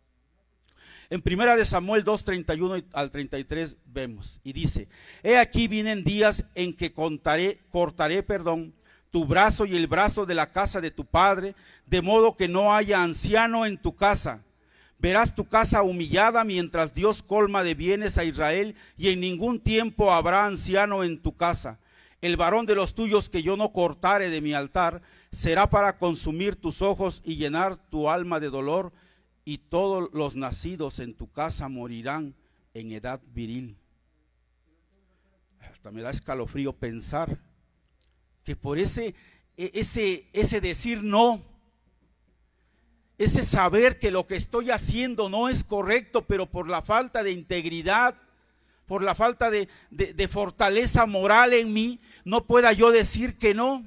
En 1 de Samuel 2:31 al 33 vemos, y dice: he aquí vienen días en que cortaré tu brazo y el brazo de la casa de tu padre, de modo que no haya anciano en tu casa. Verás tu casa humillada mientras Dios colma de bienes a Israel, y en ningún tiempo habrá anciano en tu casa. El varón de los tuyos que yo no cortare de mi altar será para consumir tus ojos y llenar tu alma de dolor, y todos los nacidos en tu casa morirán en edad viril. Hasta me da escalofrío pensar que por ese decir no, ese saber que lo que estoy haciendo no es correcto, pero por la falta de integridad, por la falta de fortaleza moral en mí, no pueda yo decir que no.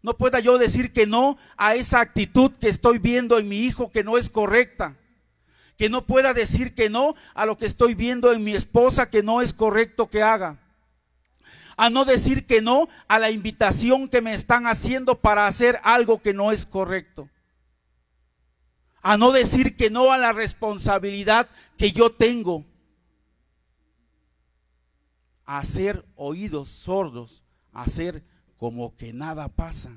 No pueda yo decir que no a esa actitud que estoy viendo en mi hijo que no es correcta. Que no pueda decir que no a lo que estoy viendo en mi esposa que no es correcto que haga. A no decir que no a la invitación que me están haciendo para hacer algo que no es correcto. A no decir que no a la responsabilidad que yo tengo. A hacer oídos sordos, a hacer como que nada pasa.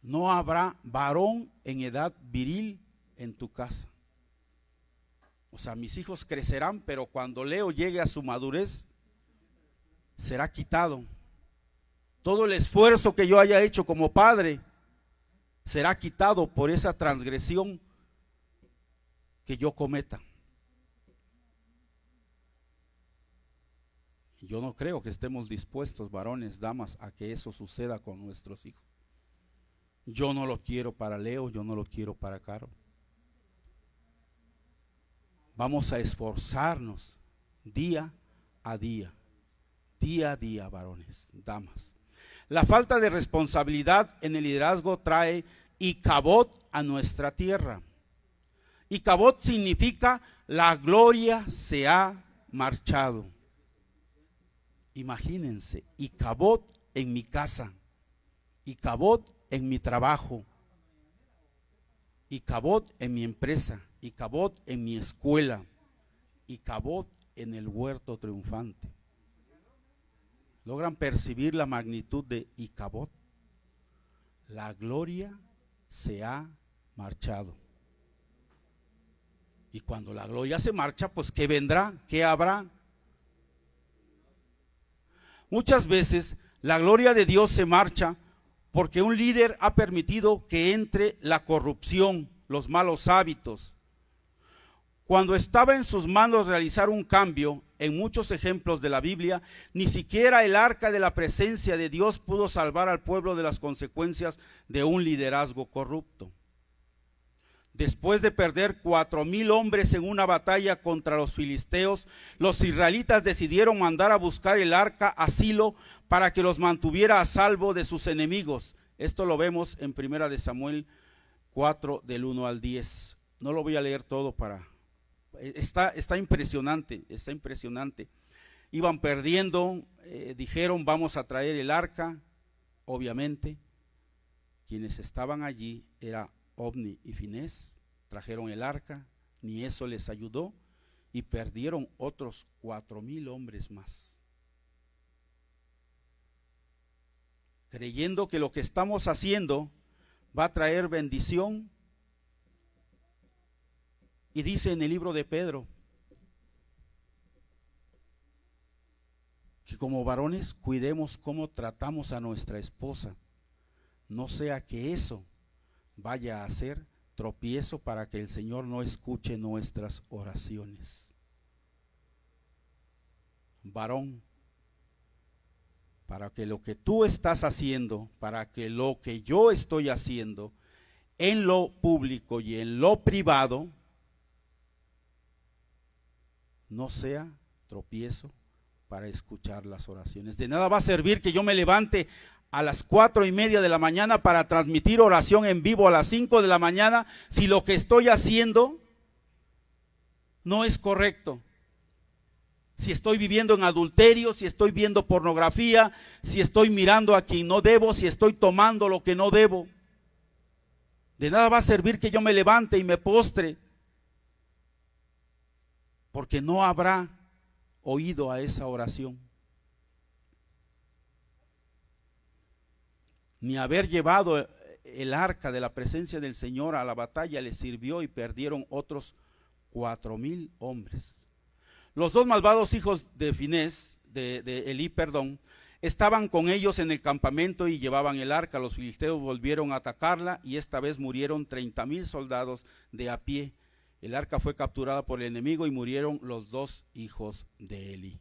No habrá varón en edad viril en tu casa. O sea, mis hijos crecerán, pero cuando Leo llegue a su madurez, será quitado. Todo el esfuerzo que yo haya hecho como padre será quitado por esa transgresión que yo cometa. Yo no creo que estemos dispuestos, varones, damas, a que eso suceda con nuestros hijos. Yo no lo quiero para Leo, yo no lo quiero para Caro. Vamos a esforzarnos día a día, varones, damas. La falta de responsabilidad en el liderazgo trae Icabod a nuestra tierra. Icabod significa la gloria se ha marchado. Imagínense, Icabod en mi casa, Icabod en mi trabajo, Icabod en mi empresa, Icabod en mi escuela, Icabod en el huerto triunfante. ¿Logran percibir la magnitud de Icabod? La gloria se ha marchado. Y cuando la gloria se marcha, pues ¿qué vendrá? ¿Qué habrá? Muchas veces la gloria de Dios se marcha porque un líder ha permitido que entre la corrupción, los malos hábitos. Cuando estaba en sus manos realizar un cambio, en muchos ejemplos de la Biblia, ni siquiera el arca de la presencia de Dios pudo salvar al pueblo de las consecuencias de un liderazgo corrupto. Después de perder 4,000 hombres en una batalla contra los filisteos, los israelitas decidieron mandar a buscar el arca a Silo para que los mantuviera a salvo de sus enemigos. Esto lo vemos en 1 de Samuel 4, del 1 al 10. No lo voy a leer todo está impresionante, está impresionante. Iban perdiendo, dijeron vamos a traer el arca. Obviamente, quienes estaban allí era Ofni y Finés, trajeron el arca, ni eso les ayudó y perdieron otros 4,000 hombres más. Creyendo que lo que estamos haciendo va a traer bendición. Y dice en el libro de Pedro que como varones cuidemos cómo tratamos a nuestra esposa, no sea que eso vaya a ser tropiezo para que el Señor no escuche nuestras oraciones. Varón, para que lo que tú estás haciendo, para que lo que yo estoy haciendo en lo público y en lo privado no sea tropiezo para escuchar las oraciones. De nada va a servir que yo me levante a las 4:30 de la mañana para transmitir oración en vivo a las 5 de la mañana si lo que estoy haciendo no es correcto. Si estoy viviendo en adulterio, si estoy viendo pornografía, si estoy mirando a quien no debo, si estoy tomando lo que no debo. De nada va a servir que yo me levante y me postre, porque no habrá oído a esa oración. Ni haber llevado el arca de la presencia del Señor a la batalla les sirvió y perdieron otros 4,000 hombres. Los dos malvados hijos de Finés, de Elí, estaban con ellos en el campamento y llevaban el arca. Los filisteos volvieron a atacarla y esta vez murieron 30,000 soldados de a pie. El arca fue capturada por el enemigo y murieron los dos hijos de Elí.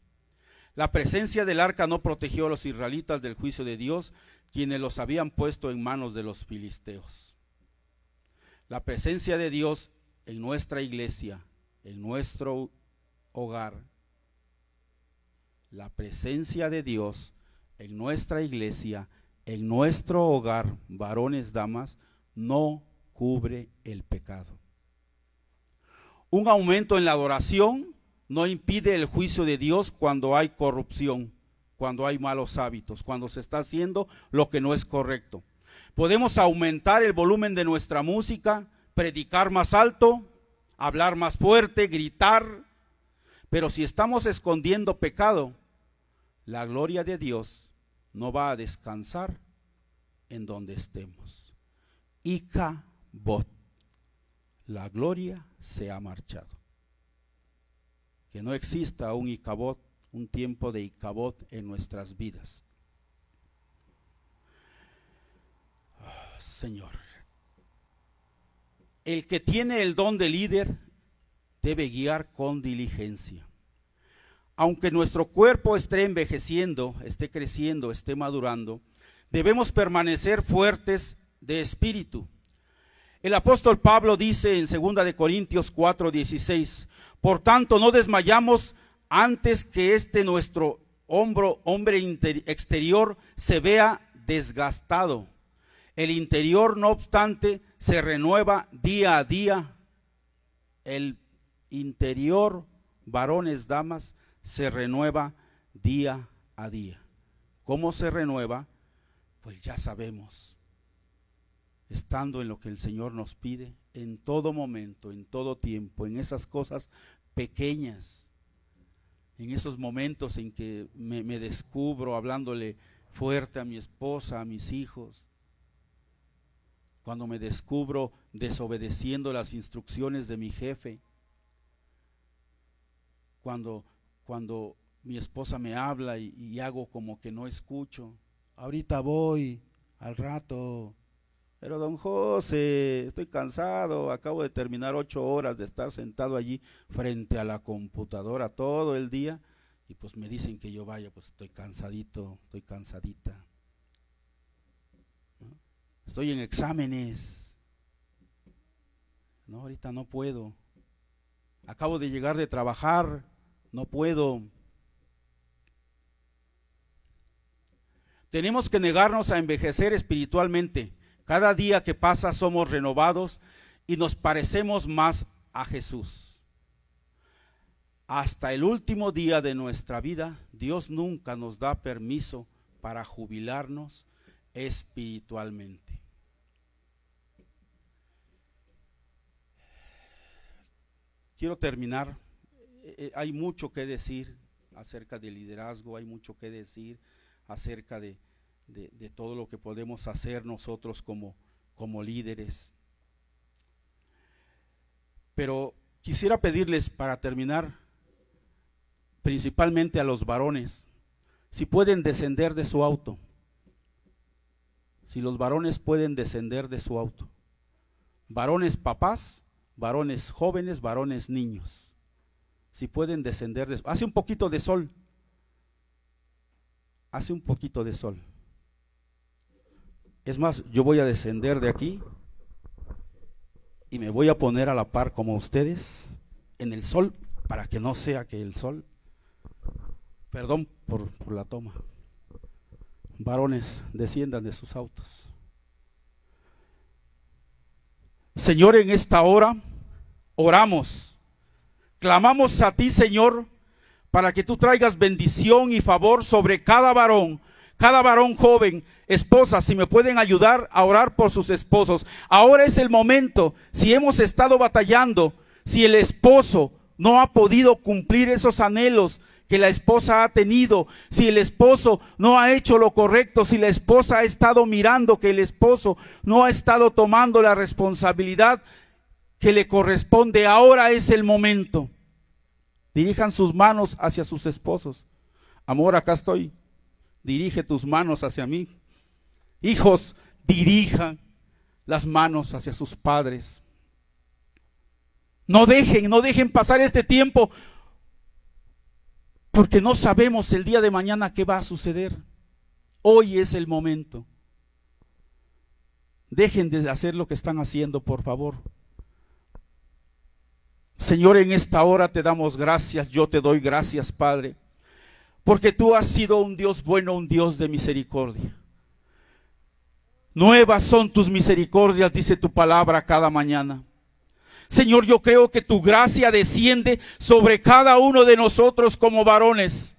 La presencia del arca no protegió a los israelitas del juicio de Dios, quienes los habían puesto en manos de los filisteos. La presencia de Dios en nuestra iglesia, en nuestro hogar, la presencia de Dios en nuestra iglesia, en nuestro hogar, varones, damas, no cubre el pecado. Un aumento en la adoración no impide el juicio de Dios cuando hay corrupción, cuando hay malos hábitos, cuando se está haciendo lo que no es correcto. Podemos aumentar el volumen de nuestra música, predicar más alto, hablar más fuerte, gritar, pero si estamos escondiendo pecado, la gloria de Dios no va a descansar en donde estemos. Icabod, la gloria se ha marchado. Que no exista un Icabod, un tiempo de Icabod en nuestras vidas. Oh, Señor, el que tiene el don de líder debe guiar con diligencia. Aunque nuestro cuerpo esté envejeciendo, esté creciendo, esté madurando, debemos permanecer fuertes de espíritu. El apóstol Pablo dice en 2 de Corintios 4:16, por tanto no desmayamos antes que nuestro hombre exterior se vea desgastado. El interior, no obstante, se renueva día a día. El interior, varones, damas, se renueva día a día. ¿Cómo se renueva? Pues ya sabemos. Estando en lo que el Señor nos pide, en todo momento, en todo tiempo, en esas cosas pequeñas, en esos momentos en que me descubro hablándole fuerte a mi esposa, a mis hijos, cuando me descubro desobedeciendo las instrucciones de mi jefe, cuando mi esposa me habla y hago como que no escucho, ahorita voy, al rato. Pero don José, estoy cansado, acabo de terminar 8 horas de estar sentado allí frente a la computadora todo el día y pues me dicen que yo vaya, pues estoy cansadito, estoy cansadita, ¿no? Estoy en exámenes. No, ahorita no puedo. Acabo de llegar de trabajar, no puedo. Tenemos que negarnos a envejecer espiritualmente. Cada día que pasa somos renovados y nos parecemos más a Jesús. Hasta el último día de nuestra vida, Dios nunca nos da permiso para jubilarnos espiritualmente. Quiero terminar. Hay mucho que decir acerca del liderazgo, hay mucho que decir acerca de todo lo que podemos hacer nosotros como líderes. Pero quisiera pedirles para terminar, principalmente a los varones, si pueden descender de su auto. Si los varones pueden descender de su auto. Varones papás, varones jóvenes, varones niños. Si pueden descender de su... Hace un poquito de sol. Hace un poquito de sol. Es más, yo voy a descender de aquí y me voy a poner a la par como ustedes en el sol, para que no sea que el sol... Perdón por la toma. Varones, desciendan de sus autos. Señor, en esta hora oramos, clamamos a ti, Señor, para que tú traigas bendición y favor sobre cada varón joven. Esposas, si me pueden ayudar a orar por sus esposos. Ahora es el momento. Si hemos estado batallando, si el esposo no ha podido cumplir esos anhelos que la esposa ha tenido, si el esposo no ha hecho lo correcto, si la esposa ha estado mirando que el esposo no ha estado tomando la responsabilidad que le corresponde, ahora es el momento. Dirijan sus manos hacia sus esposos. Amor, acá estoy. Dirige tus manos hacia mí. Hijos, dirijan las manos hacia sus padres. No dejen pasar este tiempo, porque no sabemos el día de mañana qué va a suceder. Hoy es el momento. Dejen de hacer lo que están haciendo, por favor. Señor, en esta hora te damos gracias. Yo te doy gracias, Padre, porque tú has sido un Dios bueno, un Dios de misericordia. Nuevas son tus misericordias, dice tu palabra, cada mañana. Señor, yo creo que tu gracia desciende sobre cada uno de nosotros como varones.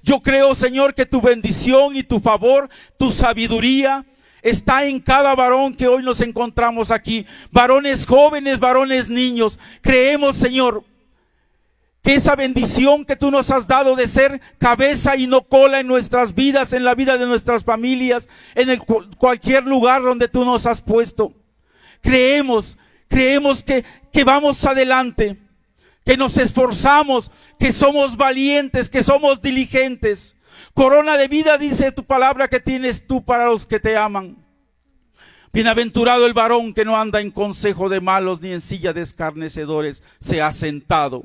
Yo creo, Señor, que tu bendición y tu favor, tu sabiduría está en cada varón que hoy nos encontramos aquí. Varones jóvenes, varones niños. Creemos, Señor, que esa bendición que tú nos has dado de ser cabeza y no cola en nuestras vidas, en la vida de nuestras familias, en cualquier lugar donde tú nos has puesto. Creemos que vamos adelante, que nos esforzamos, que somos valientes, que somos diligentes. Corona de vida, dice tu palabra, que tienes tú para los que te aman. Bienaventurado el varón que no anda en consejo de malos, ni en silla de escarnecedores se ha sentado.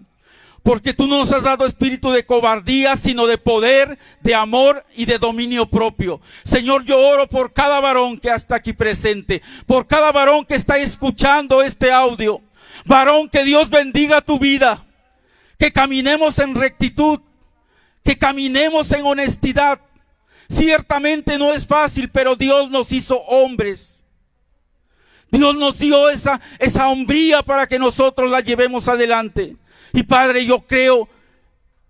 Porque tú no nos has dado espíritu de cobardía, sino de poder, de amor y de dominio propio. Señor, yo oro por cada varón que está aquí presente, por cada varón que está escuchando este audio. Varón, que Dios bendiga tu vida, que caminemos en rectitud, que caminemos en honestidad. Ciertamente no es fácil, pero Dios nos hizo hombres. Dios nos dio esa hombría para que nosotros la llevemos adelante. Y Padre, yo creo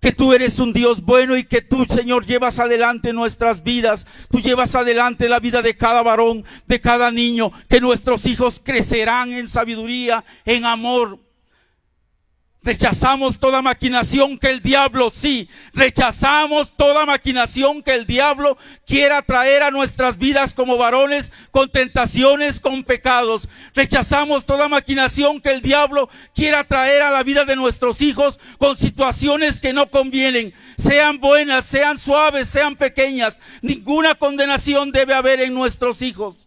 que tú eres un Dios bueno y que tú, Señor, llevas adelante nuestras vidas. Tú llevas adelante la vida de cada varón, de cada niño, que nuestros hijos crecerán en sabiduría, en amor. Rechazamos toda maquinación que el diablo, rechazamos toda maquinación que el diablo quiera traer a nuestras vidas como varones, con tentaciones, con pecados. Rechazamos toda maquinación que el diablo quiera traer a la vida de nuestros hijos con situaciones que no convienen. Sean buenas, sean suaves, sean pequeñas. Ninguna condenación debe haber en nuestros hijos.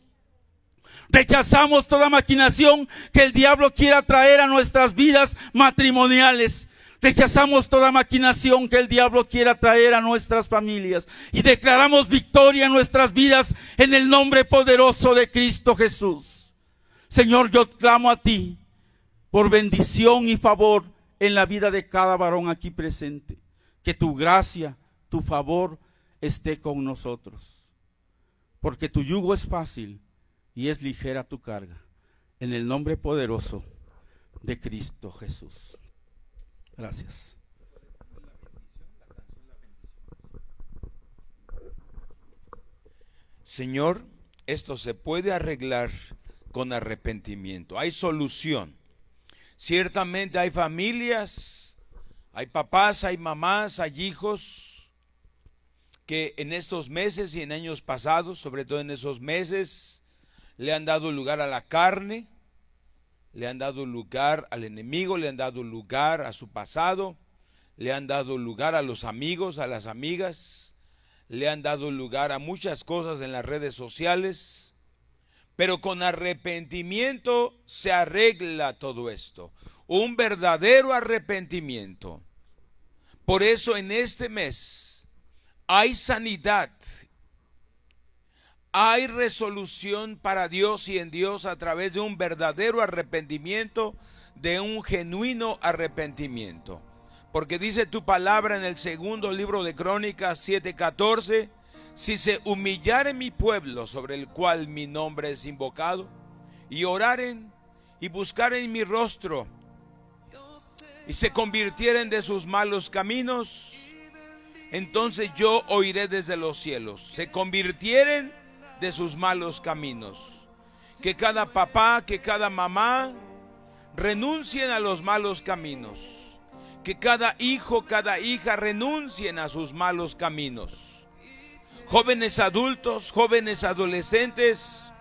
Rechazamos toda maquinación que el diablo quiera traer a nuestras vidas matrimoniales. Rechazamos toda maquinación que el diablo quiera traer a nuestras familias. Y declaramos victoria en nuestras vidas en el nombre poderoso de Cristo Jesús. Señor, yo clamo a ti por bendición y favor en la vida de cada varón aquí presente. Que tu gracia, tu favor esté con nosotros. Porque tu yugo es fácil y es ligera tu carga. En el nombre poderoso de Cristo Jesús. Gracias. Señor, esto se puede arreglar con arrepentimiento. Hay solución. Ciertamente hay familias, hay papás, hay mamás, hay hijos que en estos meses y en años pasados, sobre todo en esos meses, le han dado lugar a la carne, le han dado lugar al enemigo, le han dado lugar a su pasado, le han dado lugar a los amigos, a las amigas, le han dado lugar a muchas cosas en las redes sociales, pero con arrepentimiento se arregla todo esto, un verdadero arrepentimiento. Por eso en este mes hay sanidad, hay resolución para Dios y en Dios a través de un verdadero arrepentimiento, de un genuino arrepentimiento. Porque dice tu palabra en el segundo libro de Crónicas 7:14, si se humillare mi pueblo sobre el cual mi nombre es invocado, y oraren y buscaren mi rostro, y se convirtieren de sus malos caminos, entonces yo oiré desde los cielos. Se convirtieren de sus malos caminos. Que cada papá, que cada mamá renuncien a los malos caminos. Que cada hijo, cada hija renuncien a sus malos caminos. Jóvenes adultos, jóvenes adolescentes,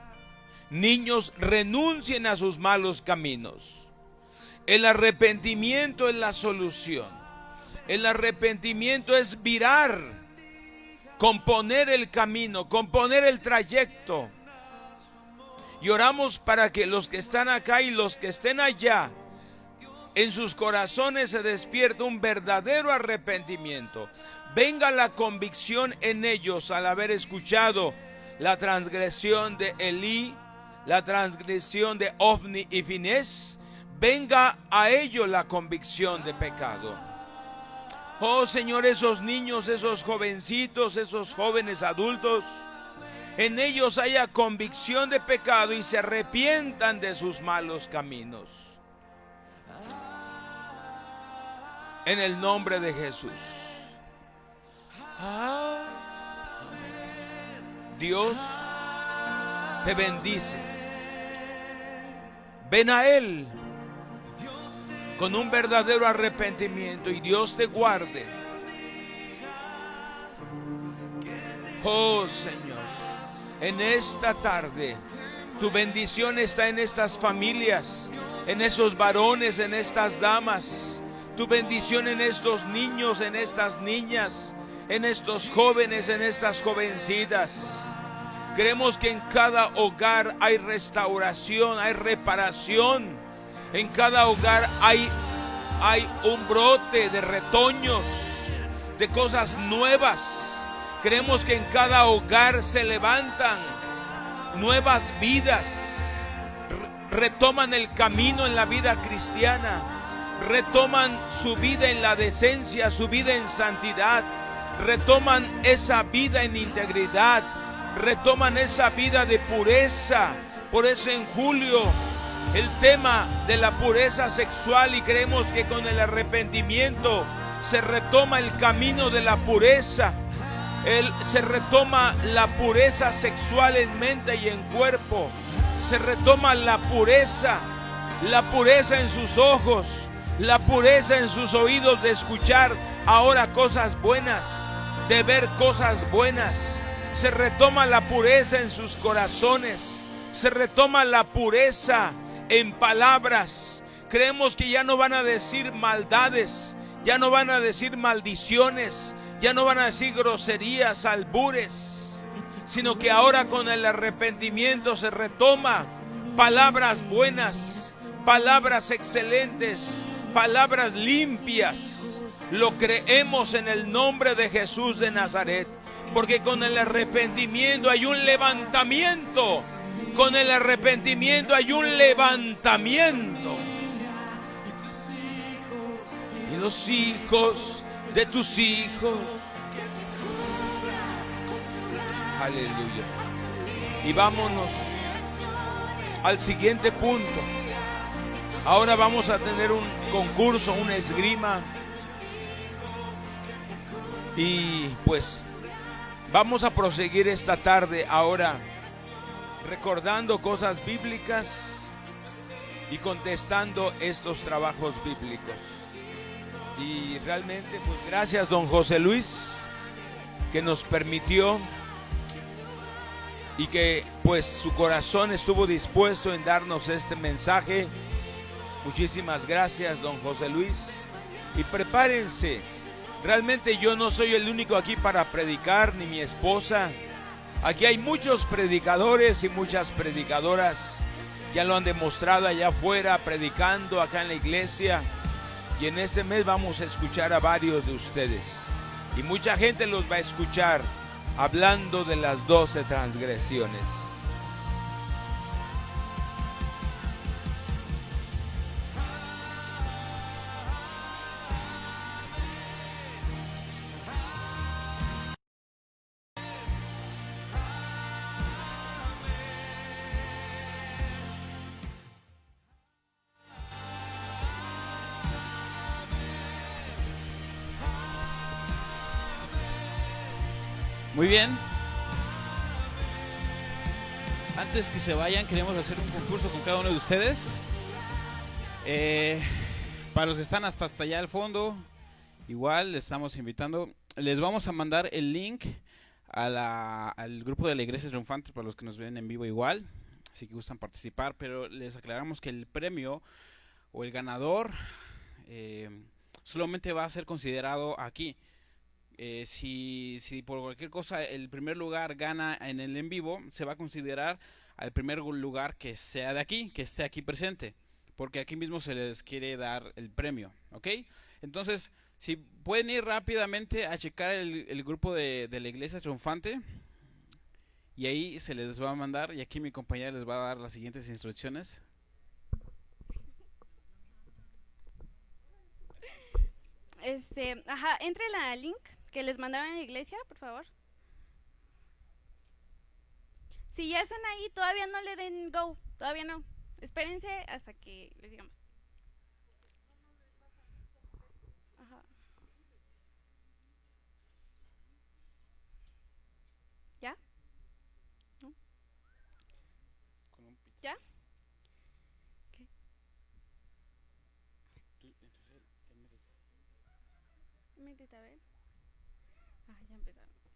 niños, renuncien a sus malos caminos. El arrepentimiento es la solución. El arrepentimiento es virar, componer el camino, componer el trayecto. Y oramos para que los que están acá y los que estén allá, en sus corazones se despierte un verdadero arrepentimiento. Venga la convicción en ellos al haber escuchado la transgresión de Elí, la transgresión de Ofni y Finés. Venga a ellos la convicción de pecado. Oh Señor, esos niños, esos jovencitos, esos jóvenes adultos, en ellos haya convicción de pecado y se arrepientan de sus malos caminos. En el nombre de Jesús. Dios te bendice. Ven a Él con un verdadero arrepentimiento y Dios te guarde. Oh Señor, en esta tarde tu bendición está en estas familias, en esos varones, en estas damas. Tu bendición en estos niños, en estas niñas, en estos jóvenes, en estas jovencitas. Creemos que en cada hogar hay restauración, hay reparación. En cada hogar hay un brote de retoños, de cosas nuevas. Creemos que en cada hogar se levantan nuevas vidas, retoman el camino en la vida cristiana, retoman su vida en la decencia, su vida en santidad, retoman esa vida en integridad, retoman esa vida de pureza. Por eso en julio el tema de la pureza sexual, y creemos que con el arrepentimiento se retoma el camino de la pureza. Se retoma la pureza sexual en mente y en cuerpo. Se retoma la pureza en sus ojos, la pureza en sus oídos de escuchar ahora cosas buenas, de ver cosas buenas. Se retoma la pureza en sus corazones, se retoma la pureza en palabras. Creemos que ya no van a decir maldades, ya no van a decir maldiciones, ya no van a decir groserías, albures, sino que ahora con el arrepentimiento se retoma palabras buenas, palabras excelentes, palabras limpias. Lo creemos en el nombre de Jesús de Nazaret, porque con el arrepentimiento hay un levantamiento. Con el arrepentimiento hay un levantamiento. los hijos de tus hijos. Aleluya. Y vámonos al siguiente punto. Ahora vamos a tener un concurso, una esgrima. Y pues vamos a proseguir esta tarde ahora recordando cosas bíblicas y contestando estos trabajos bíblicos. Y realmente pues gracias don José Luis que nos permitió y que pues su corazón estuvo dispuesto en darnos este mensaje. Muchísimas gracias don José Luis. Y prepárense, realmente yo no soy el único aquí para predicar, ni mi esposa. Aquí hay muchos predicadores y muchas predicadoras. Ya lo han demostrado allá afuera, predicando acá en la iglesia. Y en este mes vamos a escuchar a varios de ustedes. Y mucha gente los va a escuchar hablando de las 12 transgresiones. Muy bien. Antes que se vayan, queremos hacer un concurso con cada uno de ustedes. Para los que están hasta allá al fondo, igual les estamos invitando. Les vamos a mandar el link al grupo de la Iglesia Triunfante para los que nos ven en vivo igual. Así que gustan participar, pero les aclaramos que el premio o el ganador solamente va a ser considerado aquí. Si por cualquier cosa el primer lugar gana en el en vivo, se va a considerar al primer lugar que sea de aquí, que esté aquí presente, porque aquí mismo se les quiere dar el premio, ¿ok? Entonces, si pueden ir rápidamente a checar el grupo de la Iglesia Triunfante, y ahí se les va a mandar, y aquí mi compañera les va a dar las siguientes instrucciones. Entre la link que les mandaron en la iglesia, por favor. Si ya están ahí, todavía no le den go, todavía no. Espérense hasta que les digamos. Ajá. ¿Ya? ¿No? ¿Ya? ¿Qué? Métete a ver. Ah, ya empezaron a jugar.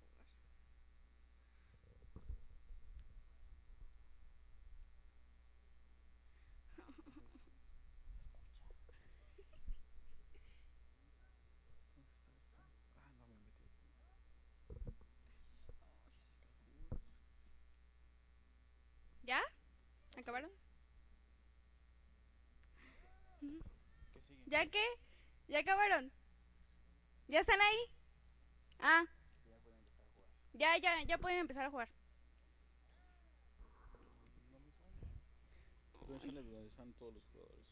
¿Ya? ¿Acabaron? ¿Ya qué? ¿Ya acabaron? ¿Ya están ahí? Ah. Ya pueden empezar a jugar. ¿Dónde están todos los jugadores?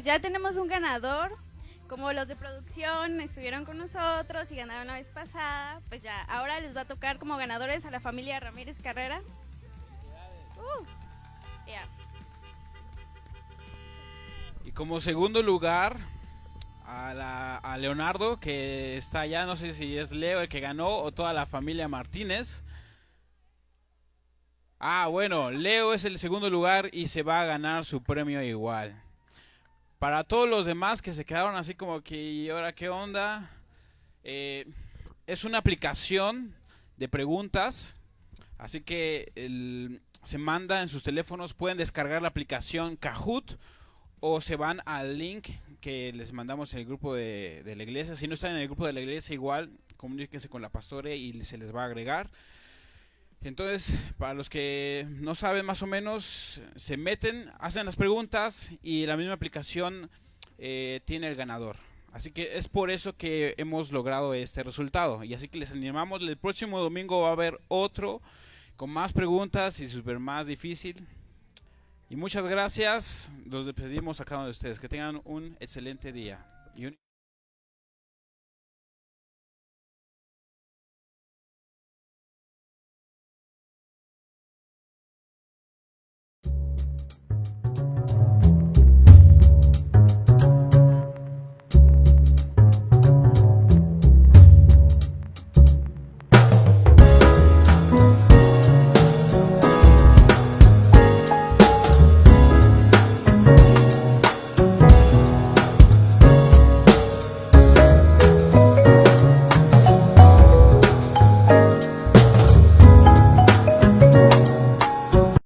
pues ya tenemos un ganador. Como los de producción estuvieron con nosotros y ganaron la vez pasada, pues ya ahora les va a tocar como ganadores a la familia Ramírez Carrera. Ya. Y como segundo lugar, a Leonardo, que está allá, no sé si es Leo el que ganó o toda la familia Martínez. Ah, bueno, Leo es el segundo lugar y se va a ganar su premio igual. Para todos los demás que se quedaron así como que, ¿y ahora qué onda? Es una aplicación de preguntas, así que se manda en sus teléfonos, pueden descargar la aplicación Kahoot o se van al link que les mandamos en el grupo de la iglesia. Si no están en el grupo de la iglesia, igual comuníquense con la pastora y se les va a agregar. Entonces, para los que no saben más o menos, se meten, hacen las preguntas y la misma aplicación tiene el ganador. Así que es por eso que hemos logrado este resultado. Y así que les animamos, el próximo domingo va a haber otro con más preguntas y súper más difícil. Y muchas gracias, los despedimos a cada uno de ustedes. Que tengan un excelente día.